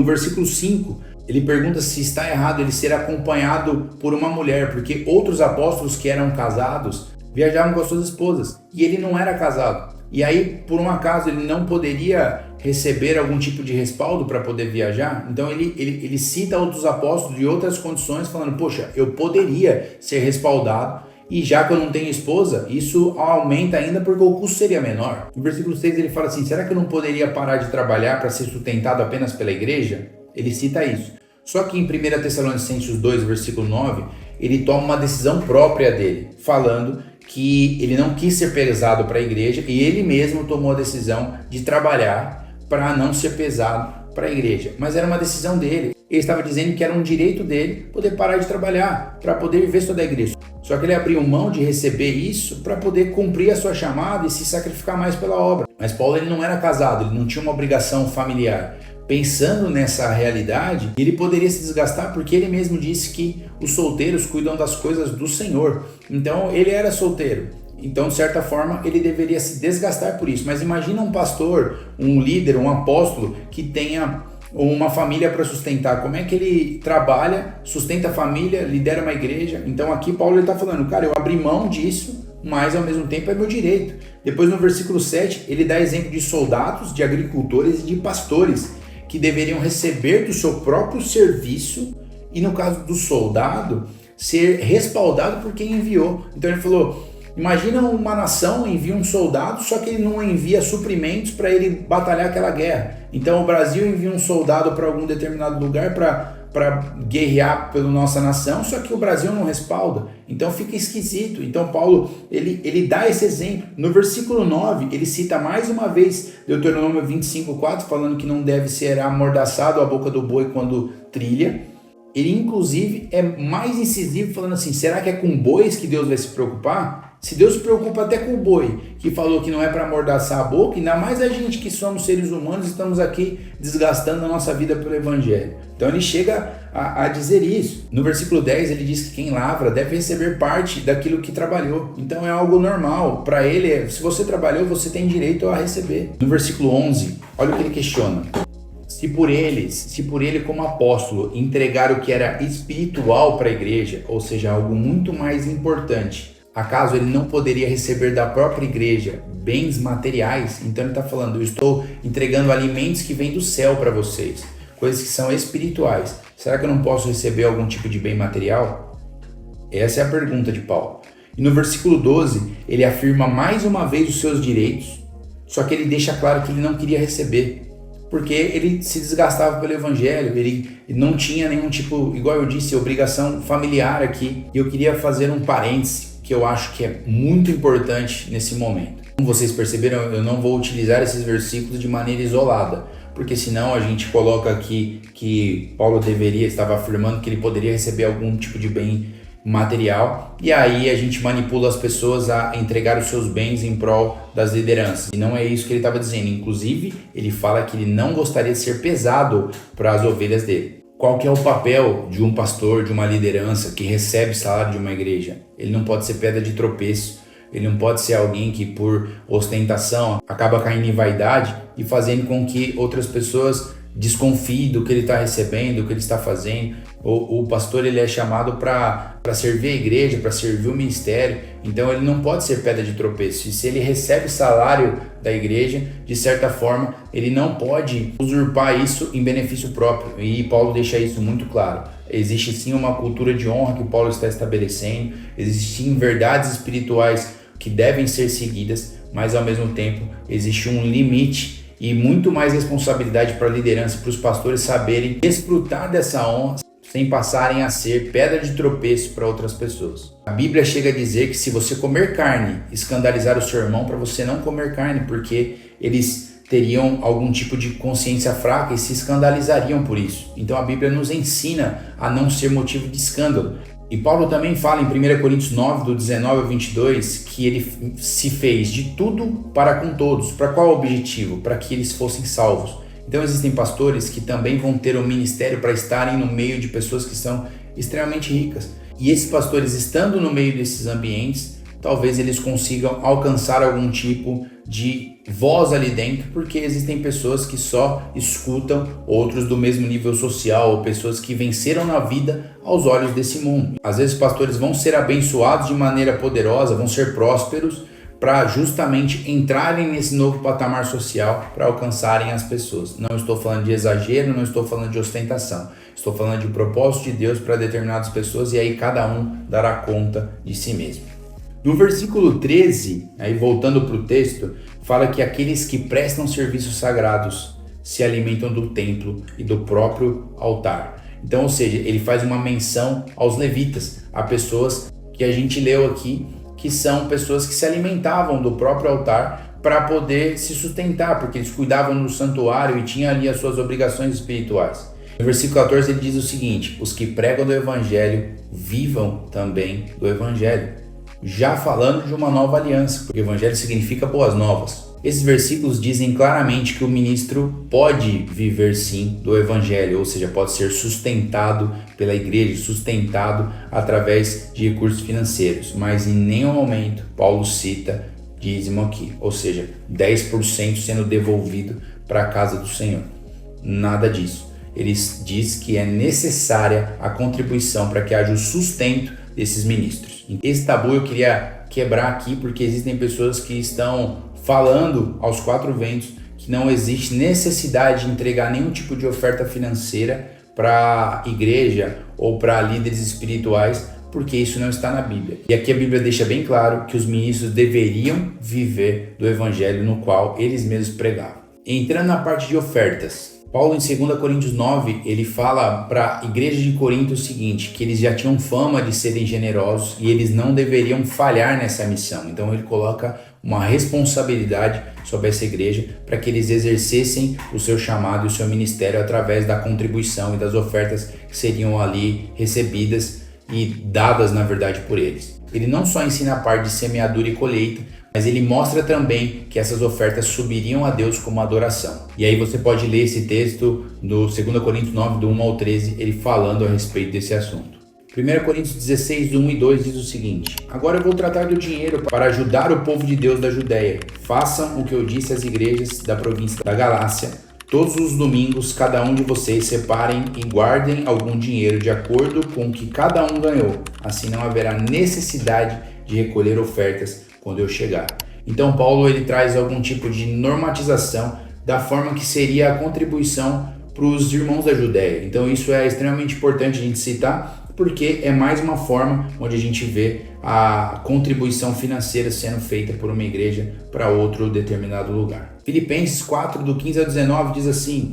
versículo 5, ele pergunta se está errado ele ser acompanhado por uma mulher, porque outros apóstolos que eram casados viajavam com as suas esposas e ele não era casado. E aí, por um acaso, ele não poderia receber algum tipo de respaldo para poder viajar? Então ele cita outros apóstolos de outras condições, falando, poxa, eu poderia ser respaldado, e já que eu não tenho esposa, isso aumenta ainda porque o custo seria menor. No versículo 6 ele fala assim, será que eu não poderia parar de trabalhar para ser sustentado apenas pela igreja? Ele cita isso. Só que em 1 Tessalonicenses 2, versículo 9, ele toma uma decisão própria dele, falando que ele não quis ser pesado para a igreja e ele mesmo tomou a decisão de trabalhar para não ser pesado para a igreja. Mas era uma decisão dele. Ele estava dizendo que era um direito dele poder parar de trabalhar para poder viver só da igreja. Só que ele abriu mão de receber isso para poder cumprir a sua chamada e se sacrificar mais pela obra. Mas Paulo, ele não era casado, ele não tinha uma obrigação familiar. Pensando nessa realidade, ele poderia se desgastar porque ele mesmo disse que os solteiros cuidam das coisas do Senhor. Então ele era solteiro. Então, de certa forma, ele deveria se desgastar por isso. Mas imagina um pastor, um líder, um apóstolo que tenha uma família para sustentar. Como é que ele trabalha, sustenta a família, lidera uma igreja? Então aqui Paulo está falando, cara, eu abri mão disso, mas ao mesmo tempo é meu direito. Depois no versículo 7, ele dá exemplo de soldados, de agricultores e de pastores que deveriam receber do seu próprio serviço e no caso do soldado, ser respaldado por quem enviou. Então ele falou, imagina uma nação envia um soldado, só que ele não envia suprimentos para ele batalhar aquela guerra. Então o Brasil envia um soldado para algum determinado lugar para guerrear pela nossa nação, só que o Brasil não respalda. Então fica esquisito. Então Paulo, ele dá esse exemplo. No versículo 9, ele cita mais uma vez Deuteronômio 25:4, falando que não deve ser amordaçado a boca do boi quando trilha. Ele inclusive é mais incisivo, falando assim, será que é com bois que Deus vai se preocupar? Se Deus se preocupa até com o boi, que falou que não é para amordaçar a boca, ainda mais a gente que somos seres humanos, estamos aqui desgastando a nossa vida pelo evangelho. Então ele chega a dizer isso. No versículo 10 ele diz que quem lavra deve receber parte daquilo que trabalhou. Então é algo normal. Para ele, se você trabalhou, você tem direito a receber. No versículo 11, olha o que ele questiona. Se por ele como apóstolo entregar o que era espiritual para a igreja, ou seja, algo muito mais importante, acaso ele não poderia receber da própria igreja bens materiais? Então ele está falando, eu estou entregando alimentos que vêm do céu para vocês, coisas que são espirituais. Será que eu não posso receber algum tipo de bem material? Essa é a pergunta de Paulo. E no versículo 12, ele afirma mais uma vez os seus direitos, só que ele deixa claro que ele não queria receber, porque ele se desgastava pelo evangelho, ele não tinha nenhum tipo, igual eu disse, obrigação familiar aqui. E eu queria fazer um parêntese, que eu acho que é muito importante nesse momento. Como vocês perceberam, eu não vou utilizar esses versículos de maneira isolada, porque senão a gente coloca aqui que Paulo estava afirmando que ele poderia receber algum tipo de bem material, e aí a gente manipula as pessoas a entregar os seus bens em prol das lideranças, e não é isso que ele estava dizendo. Inclusive, ele fala que ele não gostaria de ser pesado para as ovelhas dele. Qual que é o papel de um pastor, de uma liderança que recebe salário de uma igreja? Ele não pode ser pedra de tropeço, ele não pode ser alguém que por ostentação acaba caindo em vaidade e fazendo com que outras pessoas desconfiem do que ele está recebendo, do que ele está fazendo. O pastor, ele é chamado para servir a igreja, para servir o ministério, então ele não pode ser pedra de tropeço. E se ele recebe salário da igreja, de certa forma, ele não pode usurpar isso em benefício próprio, e Paulo deixa isso muito claro. Existe sim uma cultura de honra que Paulo está estabelecendo, existem sim verdades espirituais que devem ser seguidas, mas ao mesmo tempo existe um limite e muito mais responsabilidade para a liderança, para os pastores saberem desfrutar dessa honra sem passarem a ser pedra de tropeço para outras pessoas. A Bíblia chega a dizer que se você comer carne, escandalizar o seu irmão, para você não comer carne, porque eles teriam algum tipo de consciência fraca e se escandalizariam por isso. Então a Bíblia nos ensina a não ser motivo de escândalo. E Paulo também fala em 1 Coríntios 9, do 19 ao 22, que ele se fez de tudo para com todos. Para qual objetivo? Para que eles fossem salvos. Então existem pastores que também vão ter um ministério para estarem no meio de pessoas que são extremamente ricas. E esses pastores, estando no meio desses ambientes, talvez eles consigam alcançar algum tipo de voz ali dentro, porque existem pessoas que só escutam outros do mesmo nível social, ou pessoas que venceram na vida aos olhos desse mundo. Às vezes pastores vão ser abençoados de maneira poderosa, vão ser prósperos, para justamente entrarem nesse novo patamar social, para alcançarem as pessoas. Não estou falando de exagero, não estou falando de ostentação. Estou falando de propósito de Deus para determinadas pessoas, e aí cada um dará conta de si mesmo. No versículo 13, aí voltando para o texto, fala que aqueles que prestam serviços sagrados se alimentam do templo e do próprio altar. Então, ou seja, ele faz uma menção aos levitas, a pessoas que a gente leu aqui, que são pessoas que se alimentavam do próprio altar para poder se sustentar, porque eles cuidavam do santuário e tinham ali as suas obrigações espirituais. No versículo 14 ele diz o seguinte: os que pregam do evangelho vivam também do evangelho. Já falando de uma nova aliança, porque evangelho significa boas novas. Esses versículos dizem claramente que o ministro pode viver sim do evangelho, ou seja, pode ser sustentado pela igreja, sustentado através de recursos financeiros, mas em nenhum momento Paulo cita dízimo aqui, ou seja, 10% sendo devolvido para a casa do Senhor. Nada disso. Ele diz que é necessária a contribuição para que haja o sustento desses ministros. Esse tabu eu queria quebrar aqui, porque existem pessoas que estão falando aos quatro ventos que não existe necessidade de entregar nenhum tipo de oferta financeira para a igreja ou para líderes espirituais, porque isso não está na Bíblia. E aqui a Bíblia deixa bem claro que os ministros deveriam viver do evangelho no qual eles mesmos pregavam. Entrando na parte de ofertas, Paulo, em 2 Coríntios 9, ele fala para a igreja de Corinto o seguinte, que eles já tinham fama de serem generosos e eles não deveriam falhar nessa missão. Então ele coloca uma responsabilidade sobre essa igreja para que eles exercessem o seu chamado e o seu ministério através da contribuição e das ofertas que seriam ali recebidas e dadas, na verdade, por eles. Ele não só ensina a parte de semeadura e colheita, mas ele mostra também que essas ofertas subiriam a Deus como adoração. E aí você pode ler esse texto no 2 Coríntios 9, do 1 ao 13, ele falando a respeito desse assunto. 1 Coríntios 16, do 1 e 2 diz o seguinte: agora eu vou tratar do dinheiro para ajudar o povo de Deus da Judéia. Façam o que eu disse às igrejas da província da Galácia. Todos os domingos, cada um de vocês separem e guardem algum dinheiro de acordo com o que cada um ganhou. Assim não haverá necessidade de recolher ofertas quando eu chegar. Então Paulo ele traz algum tipo de normatização da forma que seria a contribuição para os irmãos da Judéia. Então isso é extremamente importante a gente citar, porque é mais uma forma onde a gente vê a contribuição financeira sendo feita por uma igreja para outro determinado lugar. Filipenses 4, do 15 ao 19 diz assim: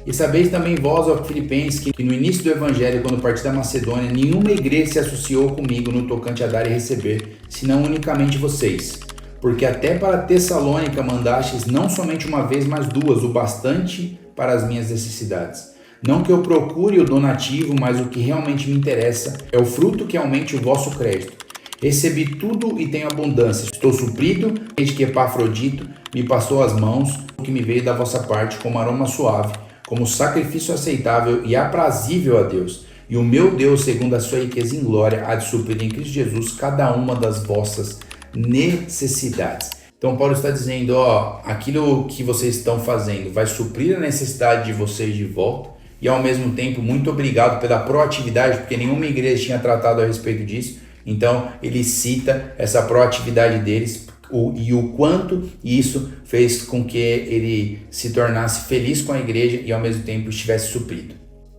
e sabeis também vós, ó Filipenses, que no início do evangelho, quando parti da Macedônia, nenhuma igreja se associou comigo no tocante a dar e receber, senão unicamente vocês. porque até para Tessalônica mandastes não somente uma vez, mas duas, o bastante para as minhas necessidades. Não que eu procure o donativo, mas o que realmente me interessa é o fruto que aumente o vosso crédito. Recebi tudo e tenho abundância. Estou suprido, desde que Epafrodito me passou as mãos, o que me veio da vossa parte como aroma suave, como sacrifício aceitável e aprazível a Deus. E o meu Deus, segundo a sua riqueza em glória, há de suprir em Cristo Jesus cada uma das vossas necessidades. Então Paulo está dizendo, aquilo que vocês estão fazendo vai suprir a necessidade de vocês de volta. E ao mesmo tempo, muito obrigado pela proatividade, porque nenhuma igreja tinha tratado a respeito disso. Então ele cita essa proatividade deles e o quanto isso fez com que ele se tornasse feliz com a igreja e ao mesmo tempo estivesse suprido.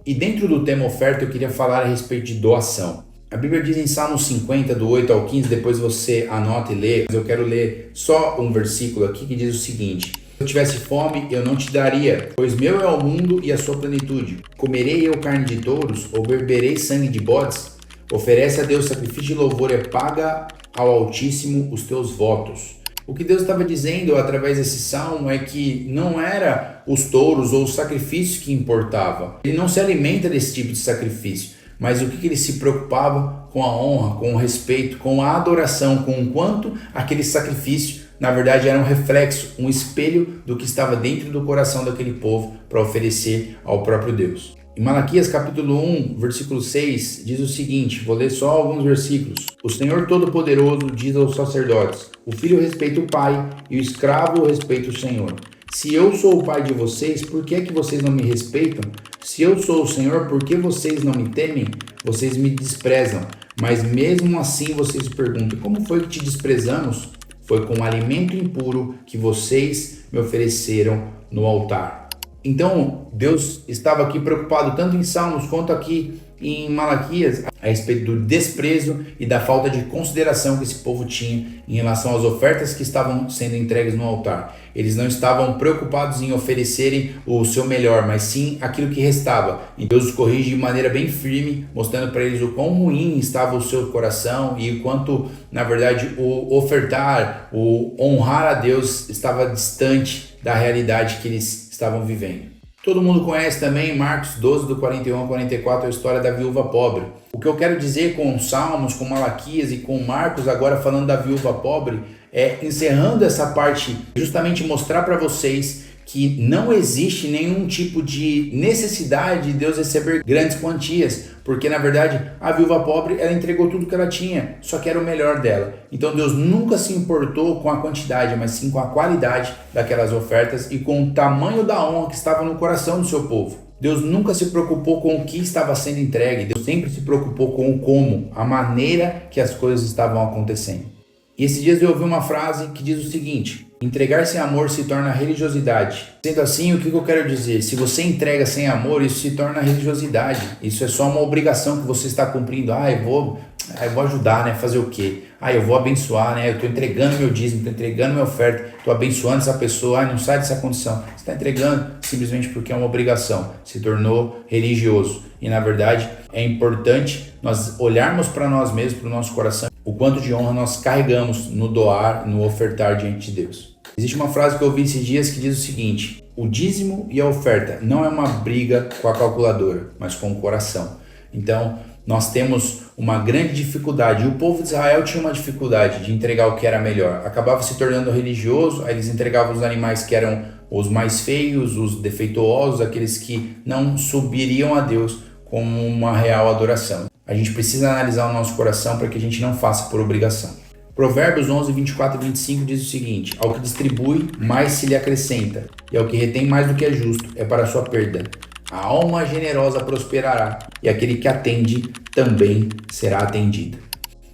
E dentro do tema oferta eu queria falar a respeito de doação. A Bíblia diz em Salmo 50, do 8 ao 15, depois você anota e lê, mas eu quero ler só um versículo aqui que diz o seguinte: se eu tivesse fome, eu não te daria, pois meu é o mundo e a sua plenitude. Comerei eu carne de touros, ou beberei sangue de bodes? Oferece a Deus sacrifício de louvor e paga ao Altíssimo os teus votos. O que Deus estava dizendo através desse salmo é que não era os touros ou o sacrifício que importava. Ele não se alimenta desse tipo de sacrifício, mas o que ele se preocupava com a honra, com o respeito, com a adoração, com o quanto aquele sacrifício na verdade era um reflexo, um espelho do que estava dentro do coração daquele povo para oferecer ao próprio Deus. Em Malaquias capítulo 1, versículo 6, diz o seguinte, vou ler só alguns versículos. O Senhor Todo-Poderoso diz aos sacerdotes, o filho respeita o pai e o escravo respeita o Senhor. Se eu sou o pai de vocês, por que é que vocês não me respeitam? Se eu sou o Senhor, por que vocês não me temem? Vocês me desprezam, mas mesmo assim vocês se perguntam, como foi que te desprezamos? Foi com alimento impuro que vocês me ofereceram no altar. Então, Deus estava aqui preocupado tanto em Salmos quanto aqui em Malaquias a respeito do desprezo e da falta de consideração que esse povo tinha em relação às ofertas que estavam sendo entregues no altar. Eles não estavam preocupados em oferecerem o seu melhor, mas sim aquilo que restava. E Deus os corrige de maneira bem firme, mostrando para eles o quão ruim estava o seu coração e o quanto, na verdade, o ofertar, o honrar a Deus estava distante da realidade que eles estavam vivendo. Todo mundo conhece também Marcos 12, do 41 ao 44, a história da viúva pobre. O que eu quero dizer com Salmos, com Malaquias e com Marcos, agora falando da viúva pobre, é encerrando essa parte, justamente mostrar para vocês que não existe nenhum tipo de necessidade de Deus receber grandes quantias, porque na verdade a viúva pobre ela entregou tudo que ela tinha, só que era o melhor dela. Então Deus nunca se importou com a quantidade, mas sim com a qualidade daquelas ofertas e com o tamanho da honra que estava no coração do seu povo. Deus nunca se preocupou com o que estava sendo entregue, Deus sempre se preocupou com o como, a maneira que as coisas estavam acontecendo. E esses dias eu ouvi uma frase que diz o seguinte: entregar sem amor se torna religiosidade. Sendo assim, o que eu quero dizer? Se você entrega sem amor, isso se torna religiosidade. Isso é só uma obrigação que você está cumprindo. Eu vou ajudar, né? Fazer o quê? Eu vou abençoar, né? Eu estou entregando meu dízimo, estou entregando minha oferta, estou abençoando essa pessoa. Não sai dessa condição. Você está entregando simplesmente porque é uma obrigação. Se tornou religioso. E na verdade, é importante nós olharmos para nós mesmos, para o nosso coração, o quanto de honra nós carregamos no doar, no ofertar diante de Deus. Existe uma frase que eu ouvi esses dias que diz o seguinte: o dízimo e a oferta não é uma briga com a calculadora, mas com o coração. Então, nós temos uma grande dificuldade, e o povo de Israel tinha uma dificuldade de entregar o que era melhor. Acabava se tornando religioso, aí eles entregavam os animais que eram os mais feios, os defeituosos, aqueles que não subiriam a Deus como uma real adoração. A gente precisa analisar o nosso coração para que a gente não faça por obrigação. Provérbios 11, 24 e 25 diz o seguinte: ao que distribui, mais se lhe acrescenta, e ao que retém mais do que é justo, é para a sua perda. A alma generosa prosperará, e aquele que atende também será atendido.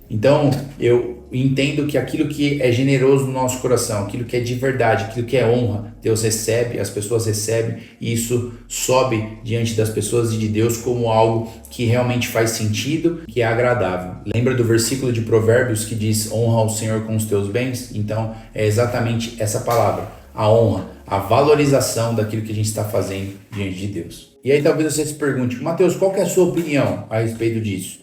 Então, eu entendo que aquilo que é generoso no nosso coração, aquilo que é de verdade, aquilo que é honra, Deus recebe, as pessoas recebem, e isso sobe diante das pessoas e de Deus como algo que realmente faz sentido, que é agradável. Lembra do versículo de Provérbios que diz: honra ao Senhor com os teus bens? Então, é exatamente essa palavra, a honra, a valorização daquilo que a gente está fazendo diante de Deus. E aí talvez você se pergunte: Mateus, qual que é a sua opinião a respeito disso?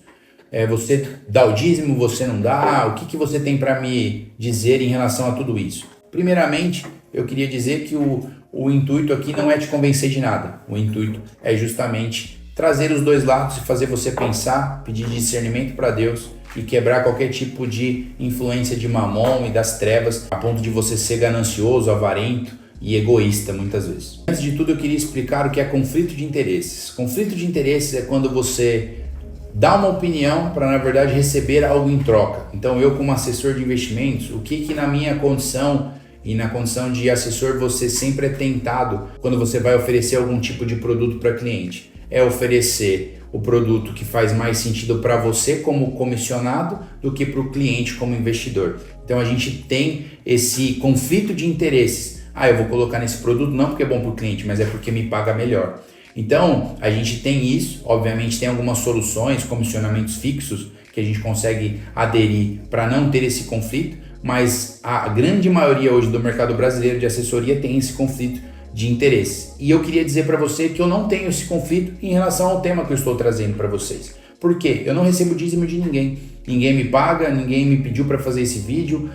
Você dá o dízimo, você não dá? O que você tem para me dizer em relação a tudo isso? Primeiramente, eu queria dizer que o intuito aqui não é te convencer de nada. O intuito é justamente trazer os dois lados e fazer você pensar, pedir discernimento para Deus e quebrar qualquer tipo de influência de mamon e das trevas a ponto de você ser ganancioso, avarento e egoísta muitas vezes. Antes de tudo, eu queria explicar o que é conflito de interesses. Conflito de interesses é quando você dá uma opinião para, na verdade, receber algo em troca. Então, eu como assessor de investimentos, o que na minha condição e na condição de assessor você sempre é tentado quando você vai oferecer algum tipo de produto para cliente? É oferecer o produto que faz mais sentido para você como comissionado do que para o cliente como investidor. Então, a gente tem esse conflito de interesses. Eu vou colocar nesse produto não porque é bom para o cliente, mas é porque me paga melhor. Então, a gente tem isso, obviamente tem algumas soluções, comissionamentos fixos que a gente consegue aderir para não ter esse conflito, mas a grande maioria hoje do mercado brasileiro de assessoria tem esse conflito de interesse. E eu queria dizer para você que eu não tenho esse conflito em relação ao tema que eu estou trazendo para vocês. Por quê? Eu não recebo dízimo de ninguém. Ninguém me paga, ninguém me pediu para fazer esse vídeo.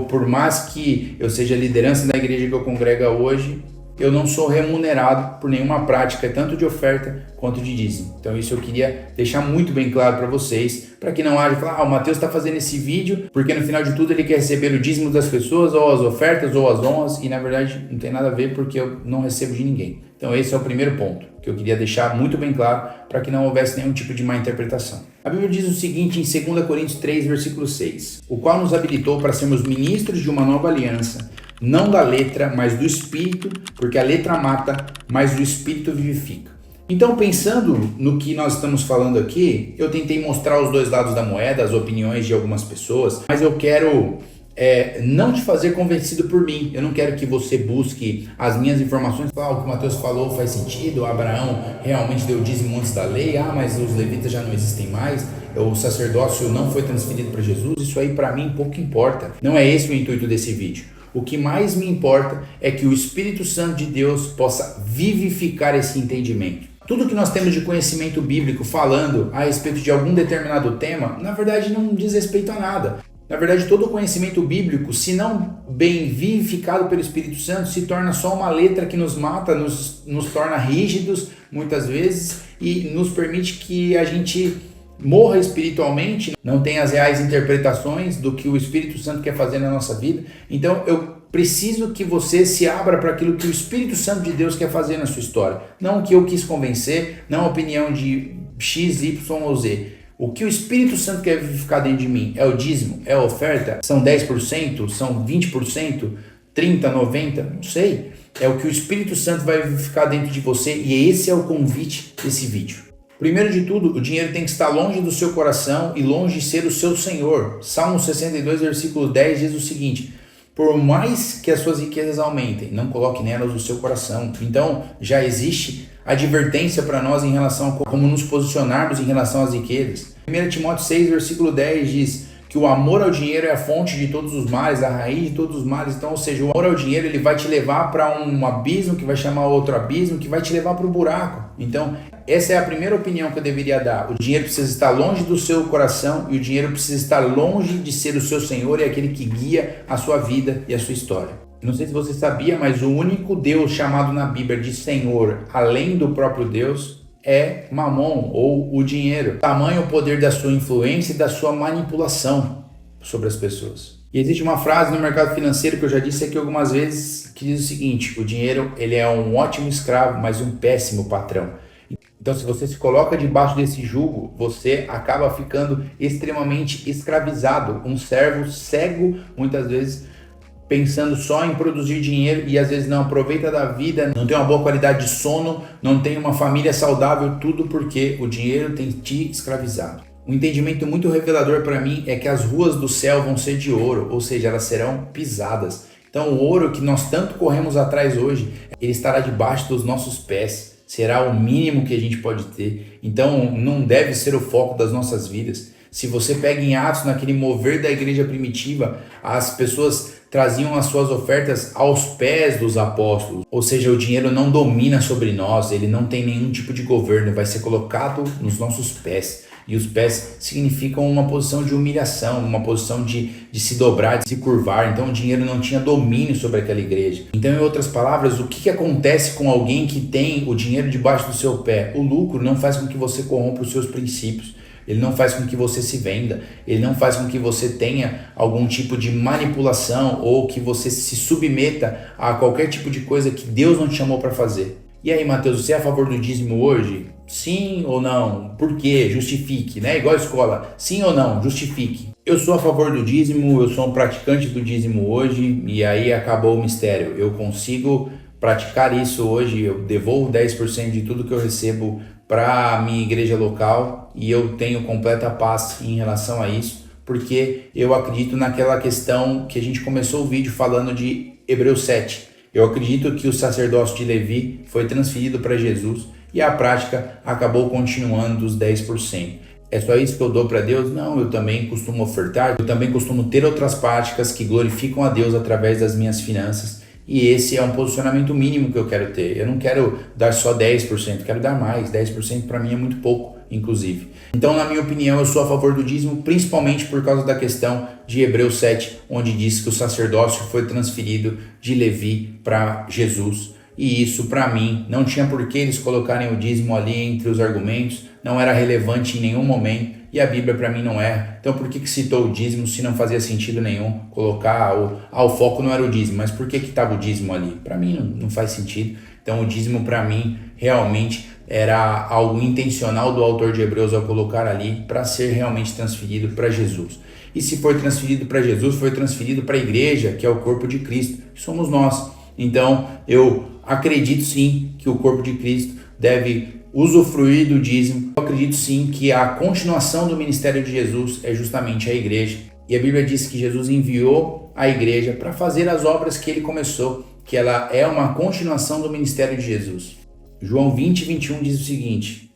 Por mais que eu seja liderança da igreja que eu congrego hoje, eu não sou remunerado por nenhuma prática, tanto de oferta quanto de dízimo. Então isso eu queria deixar muito bem claro para vocês, para que não haja falar, o Matheus está fazendo esse vídeo porque no final de tudo ele quer receber o dízimo das pessoas, ou as ofertas, ou as honras, e na verdade não tem nada a ver porque eu não recebo de ninguém. Então esse é o primeiro ponto que eu queria deixar muito bem claro para que não houvesse nenhum tipo de má interpretação. A Bíblia diz o seguinte em 2 Coríntios 3, versículo 6, o qual nos habilitou para sermos ministros de uma nova aliança, não da letra, mas do Espírito, porque a letra mata, mas o Espírito vivifica. Então, pensando no que nós estamos falando aqui, eu tentei mostrar os dois lados da moeda, as opiniões de algumas pessoas, mas eu quero não te fazer convencido por mim. Eu não quero que você busque as minhas informações, o que o Matheus falou faz sentido, Abraão realmente deu dízimo antes da lei, mas os levitas já não existem mais, o sacerdócio não foi transferido para Jesus, isso aí para mim pouco importa. Não é esse o intuito desse vídeo. O que mais me importa é que o Espírito Santo de Deus possa vivificar esse entendimento. Tudo que nós temos de conhecimento bíblico falando a respeito de algum determinado tema, na verdade não diz respeito a nada. Na verdade, todo o conhecimento bíblico, se não bem vivificado pelo Espírito Santo, se torna só uma letra que nos mata, nos torna rígidos muitas vezes e nos permite que a gente morra espiritualmente, não tem as reais interpretações do que o Espírito Santo quer fazer na nossa vida. Então eu preciso que você se abra para aquilo que o Espírito Santo de Deus quer fazer na sua história. Não o que eu quis convencer, não a opinião de X, Y ou Z. O que o Espírito Santo quer vivificar dentro de mim é o dízimo, é a oferta, são 10%, são 20%, 30%, 90%, não sei. É o que o Espírito Santo vai vivificar dentro de você e esse é o convite desse vídeo. Primeiro de tudo, o dinheiro tem que estar longe do seu coração e longe de ser o seu Senhor. Salmo 62, versículo 10 diz o seguinte, por mais que as suas riquezas aumentem, não coloque nelas o seu coração. Então, já existe advertência para nós em relação a como nos posicionarmos em relação às riquezas. 1 Timóteo 6, versículo 10 diz que o amor ao dinheiro é a fonte de todos os males, a raiz de todos os males. Então, ou seja, o amor ao dinheiro ele vai te levar para um abismo, que vai chamar outro abismo, que vai te levar para o buraco. Então, essa é a primeira opinião que eu deveria dar. O dinheiro precisa estar longe do seu coração e o dinheiro precisa estar longe de ser o seu Senhor e aquele que guia a sua vida e a sua história. Não sei se você sabia, mas o único Deus chamado na Bíblia de Senhor, além do próprio Deus, é Mamon, ou o dinheiro. Tamanho o poder da sua influência e da sua manipulação sobre as pessoas. E existe uma frase no mercado financeiro que eu já disse aqui algumas vezes, que diz o seguinte, o dinheiro ele é um ótimo escravo, mas um péssimo patrão. Então, se você se coloca debaixo desse jugo, você acaba ficando extremamente escravizado, um servo cego, muitas vezes, pensando só em produzir dinheiro e às vezes não aproveita da vida, não tem uma boa qualidade de sono, não tem uma família saudável, tudo porque o dinheiro tem te escravizado. Um entendimento muito revelador para mim é que as ruas do céu vão ser de ouro, ou seja, elas serão pisadas. Então o ouro que nós tanto corremos atrás hoje, ele estará debaixo dos nossos pés, será o mínimo que a gente pode ter. Então não deve ser o foco das nossas vidas. Se você pega em Atos, naquele mover da igreja primitiva, as pessoas traziam as suas ofertas aos pés dos apóstolos. Ou seja, o dinheiro não domina sobre nós, ele não tem nenhum tipo de governo, vai ser colocado nos nossos pés. E os pés significam uma posição de humilhação, uma posição de se dobrar, de se curvar. Então o dinheiro não tinha domínio sobre aquela igreja. Então, em outras palavras, o que acontece com alguém que tem o dinheiro debaixo do seu pé? O lucro não faz com que você corrompa os seus princípios. Ele não faz com que você se venda, ele não faz com que você tenha algum tipo de manipulação ou que você se submeta a qualquer tipo de coisa que Deus não te chamou para fazer. E aí, Mateus, você é a favor do dízimo hoje? Sim ou não? Por quê? Justifique, né? Igual a escola. Sim ou não? Justifique. Eu sou a favor do dízimo, eu sou um praticante do dízimo hoje e aí acabou o mistério. Eu consigo praticar isso hoje, eu devolvo 10% de tudo que eu recebo para a minha igreja local e eu tenho completa paz em relação a isso, porque eu acredito naquela questão que a gente começou o vídeo falando de Hebreus 7. Eu acredito que o sacerdócio de Levi foi transferido para Jesus e a prática acabou continuando dos 10%. É só isso que eu dou para Deus? Não, eu também costumo ofertar, eu também costumo ter outras práticas que glorificam a Deus através das minhas finanças. E esse é um posicionamento mínimo que eu quero ter. Eu não quero dar só 10%, quero dar mais. 10% para mim é muito pouco, inclusive. Então, na minha opinião, eu sou a favor do dízimo, principalmente por causa da questão de Hebreus 7, onde diz que o sacerdócio foi transferido de Levi para Jesus. E isso, para mim, não tinha por que eles colocarem o dízimo ali entre os argumentos, não era relevante em nenhum momento. E a Bíblia para mim não é. Então por que citou o dízimo se não fazia sentido nenhum colocar o foco não era o dízimo, mas por que estava o dízimo ali? Para mim não faz sentido. Então o dízimo para mim realmente era algo intencional do autor de Hebreus ao colocar ali para ser realmente transferido para Jesus. E se foi transferido para Jesus, foi transferido para a igreja, que é o corpo de Cristo, que somos nós. Então eu acredito sim que o corpo de Cristo deve usufruir do dízimo. Eu acredito sim que a continuação do ministério de Jesus é justamente a igreja. E a Bíblia diz que Jesus enviou a igreja para fazer as obras que ele começou, que ela é uma continuação do ministério de Jesus. João 20:21 diz o seguinte: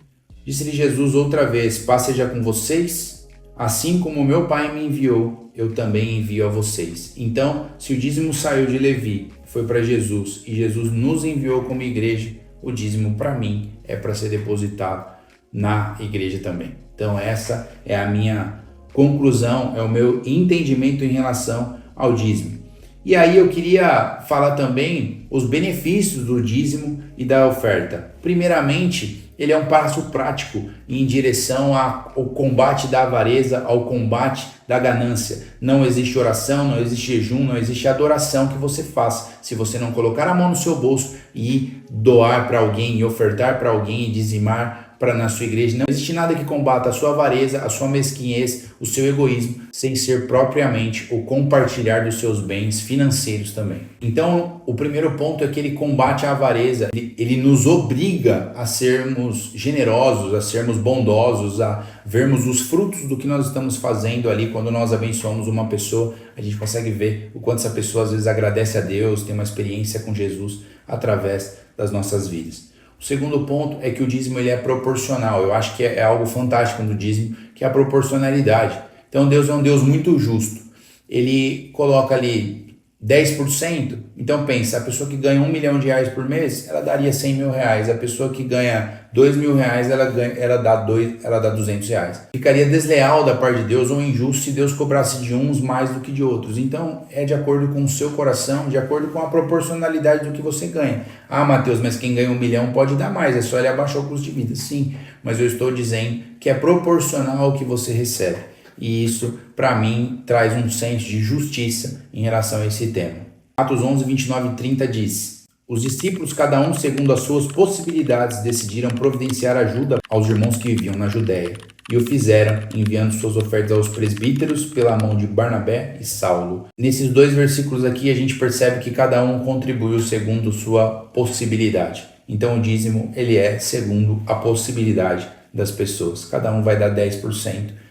disse-lhe Jesus outra vez: paz seja com vocês, assim como o meu Pai me enviou, eu também envio a vocês. Então, se o dízimo saiu de Levi, foi para Jesus, e Jesus nos enviou como igreja, o dízimo para mim é para ser depositado na igreja também. Então essa é a minha conclusão, é o meu entendimento em relação ao dízimo. E aí eu queria falar também os benefícios do dízimo e da oferta. Primeiramente, ele é um passo prático em direção ao combate da avareza, ao combate da ganância. Não existe oração, não existe jejum, não existe adoração que você faça se você não colocar a mão no seu bolso e doar para alguém, e ofertar para alguém, e dizimar na sua igreja. Não existe nada que combata a sua avareza, a sua mesquinhez, o seu egoísmo, sem ser propriamente o compartilhar dos seus bens financeiros também. Então, o primeiro ponto é que ele combate a avareza, ele nos obriga a sermos generosos, a sermos bondosos, a vermos os frutos do que nós estamos fazendo ali. Quando nós abençoamos uma pessoa, a gente consegue ver o quanto essa pessoa às vezes agradece a Deus, tem uma experiência com Jesus através das nossas vidas. O segundo ponto é que o dízimo ele é proporcional. Eu acho que é algo fantástico no dízimo, que é a proporcionalidade. Então Deus é um Deus muito justo. Ele coloca ali 10%, então pensa, a pessoa que ganha R$1 milhão por mês, ela daria R$100 mil. A pessoa que ganha R$2 mil, ela dá R$200. Ficaria desleal da parte de Deus ou injusto se Deus cobrasse de uns mais do que de outros. Então é de acordo com o seu coração, de acordo com a proporcionalidade do que você ganha. Ah, Mateus, mas quem ganha R$1 milhão pode dar mais, é só ele abaixar o custo de vida. Sim, mas eu estou dizendo que é proporcional ao que você recebe. E isso, para mim, traz um senso de justiça em relação a esse tema. Atos 11, 29 e 30 diz: os discípulos, cada um segundo as suas possibilidades, decidiram providenciar ajuda aos irmãos que viviam na Judéia. E o fizeram, enviando suas ofertas aos presbíteros pela mão de Barnabé e Saulo. Nesses dois versículos aqui, a gente percebe que cada um contribuiu segundo sua possibilidade. Então o dízimo, ele é segundo a possibilidade das pessoas. Cada um vai dar 10%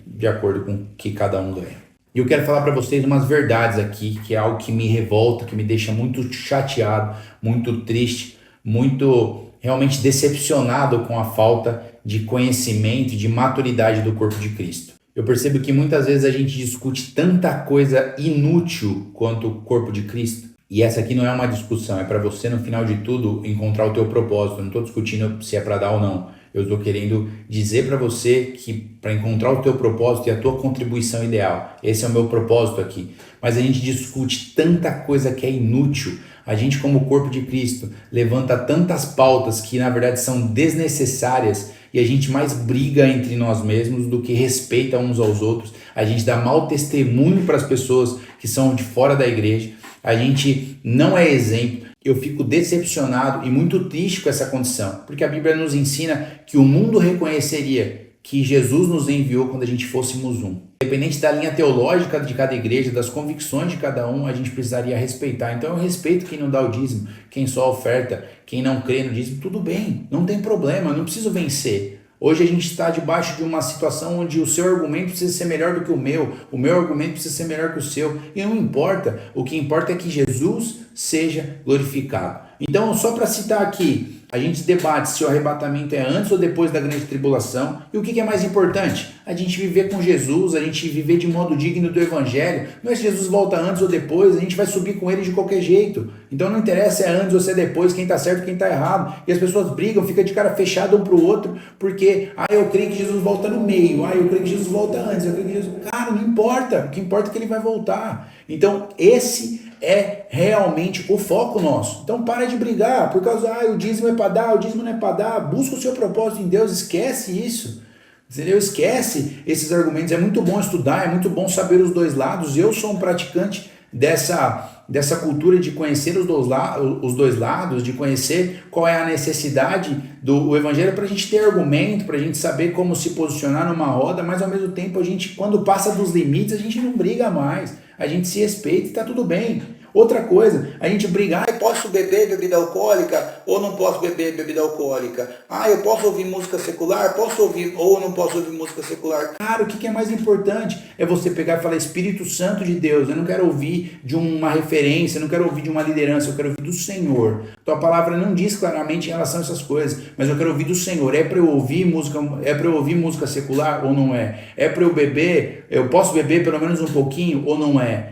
de acordo com o que cada um ganha. E eu quero falar para vocês umas verdades aqui, que é algo que me revolta, que me deixa muito chateado, muito triste, muito realmente decepcionado com a falta de conhecimento e de maturidade do corpo de Cristo. Eu percebo que muitas vezes a gente discute tanta coisa inútil quanto o corpo de Cristo. E essa aqui não é uma discussão, é para você no final de tudo encontrar o teu propósito. Eu não estou discutindo se é para dar ou não. Eu estou querendo dizer para você que para encontrar o teu propósito e a tua contribuição ideal. Esse é o meu propósito aqui. Mas a gente discute tanta coisa que é inútil. A gente, como corpo de Cristo, levanta tantas pautas que na verdade são desnecessárias e a gente mais briga entre nós mesmos do que respeita uns aos outros. A gente dá mau testemunho para as pessoas que são de fora da igreja. A gente não é exemplo. Eu fico decepcionado e muito triste com essa condição, porque a Bíblia nos ensina que o mundo reconheceria que Jesus nos enviou quando a gente fôssemos um. Independente da linha teológica de cada igreja, das convicções de cada um, a gente precisaria respeitar. Então eu respeito quem não dá o dízimo, quem só oferta, quem não crê no dízimo, tudo bem, não tem problema, eu não preciso vencer. Hoje a gente está debaixo de uma situação onde o seu argumento precisa ser melhor do que o meu argumento precisa ser melhor que o seu, e não importa, o que importa é que Jesus seja glorificado. Então, só para citar aqui, a gente debate se o arrebatamento é antes ou depois da grande tribulação, e o que é mais importante? A gente viver com Jesus, a gente viver de modo digno do evangelho. Não é se Jesus volta antes ou depois, a gente vai subir com ele de qualquer jeito. Então não interessa se é antes ou se é depois, quem está certo e quem está errado. E as pessoas brigam, ficam de cara fechada um para o outro, porque eu creio que Jesus volta no meio, eu creio que Jesus volta antes, eu creio que Jesus... Cara, não importa, o que importa é que ele vai voltar. Então esse é realmente o foco nosso. Então para de brigar por causa, o dízimo é para dar, o dízimo não é para dar. Busca o seu propósito em Deus, esquece isso. Entendeu? Esquece esses argumentos. É muito bom estudar, é muito bom saber os dois lados. Eu sou um praticante dessa cultura de conhecer os dois lados, de conhecer qual é a necessidade do evangelho para a gente ter argumento, para a gente saber como se posicionar numa roda, mas ao mesmo tempo a gente, quando passa dos limites, a gente não briga mais, a gente se respeita e está tudo bem. Outra coisa, a gente briga, eu posso beber bebida alcoólica ou não posso beber bebida alcoólica? Eu posso ouvir música secular? Posso ouvir ou não posso ouvir música secular? Cara, o que é mais importante é você pegar e falar, Espírito Santo de Deus, eu não quero ouvir de uma referência, eu não quero ouvir de uma liderança, eu quero ouvir do Senhor. Tua palavra não diz claramente em relação a essas coisas, mas eu quero ouvir do Senhor. É para eu ouvir música secular ou não é? É para eu beber, eu posso beber pelo menos um pouquinho ou não é?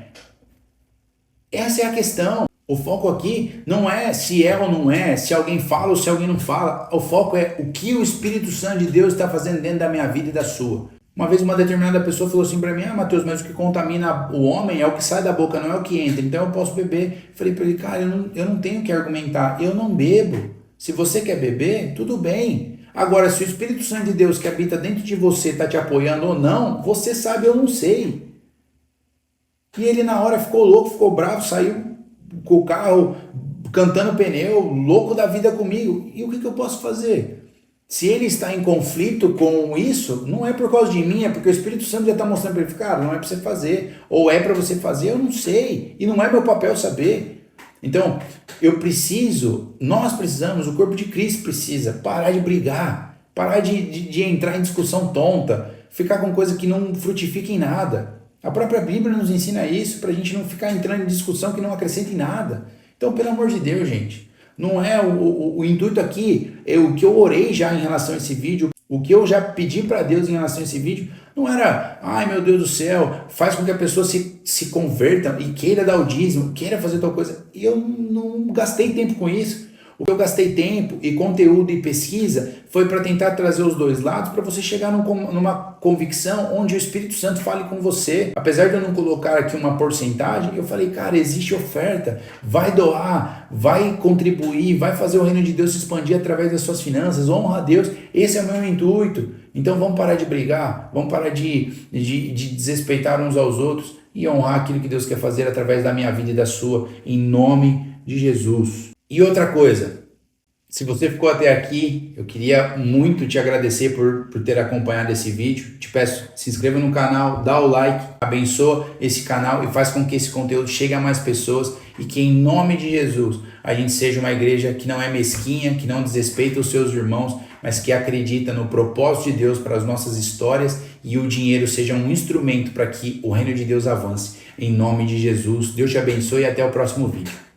Essa é a questão. O foco aqui não é se é ou não é, se alguém fala ou se alguém não fala. O foco é o que o Espírito Santo de Deus está fazendo dentro da minha vida e da sua. Uma vez uma determinada pessoa falou assim para mim, Mateus, mas o que contamina o homem é o que sai da boca, não é o que entra. Então eu posso beber. Falei para ele, cara, eu não tenho que argumentar, eu não bebo. Se você quer beber, tudo bem. Agora, se o Espírito Santo de Deus que habita dentro de você está te apoiando ou não, você sabe, eu não sei. E ele na hora ficou louco, ficou bravo, saiu com o carro cantando pneu, louco da vida comigo. E o que eu posso fazer? Se ele está em conflito com isso, não é por causa de mim, é porque o Espírito Santo já está mostrando para ele, cara, não é para você fazer, ou é para você fazer, eu não sei, e não é meu papel saber. Então, nós precisamos, o corpo de Cristo precisa parar de brigar, parar de entrar em discussão tonta, ficar com coisa que não frutifica em nada. A própria Bíblia nos ensina isso, para a gente não ficar entrando em discussão que não acrescenta em nada. Então, pelo amor de Deus, gente, não é o intuito aqui, o que eu orei já em relação a esse vídeo, o que eu já pedi para Deus em relação a esse vídeo, não era, meu Deus do céu, faz com que a pessoa se converta e queira dar o dízimo, queira fazer tal coisa. E eu não gastei tempo com isso. O que eu gastei tempo e conteúdo e pesquisa foi para tentar trazer os dois lados para você chegar numa convicção onde o Espírito Santo fale com você. Apesar de eu não colocar aqui uma porcentagem, eu falei, cara, existe oferta, vai doar, vai contribuir, vai fazer o reino de Deus se expandir através das suas finanças, honra a Deus, esse é o meu intuito. Então vamos parar de brigar, vamos parar de desrespeitar uns aos outros e honrar aquilo que Deus quer fazer através da minha vida e da sua, em nome de Jesus. E outra coisa, se você ficou até aqui, eu queria muito te agradecer por ter acompanhado esse vídeo. Te peço, se inscreva no canal, dá o like, abençoa esse canal e faz com que esse conteúdo chegue a mais pessoas e que em nome de Jesus a gente seja uma igreja que não é mesquinha, que não desrespeita os seus irmãos, mas que acredita no propósito de Deus para as nossas histórias e o dinheiro seja um instrumento para que o reino de Deus avance. Em nome de Jesus, Deus te abençoe e até o próximo vídeo.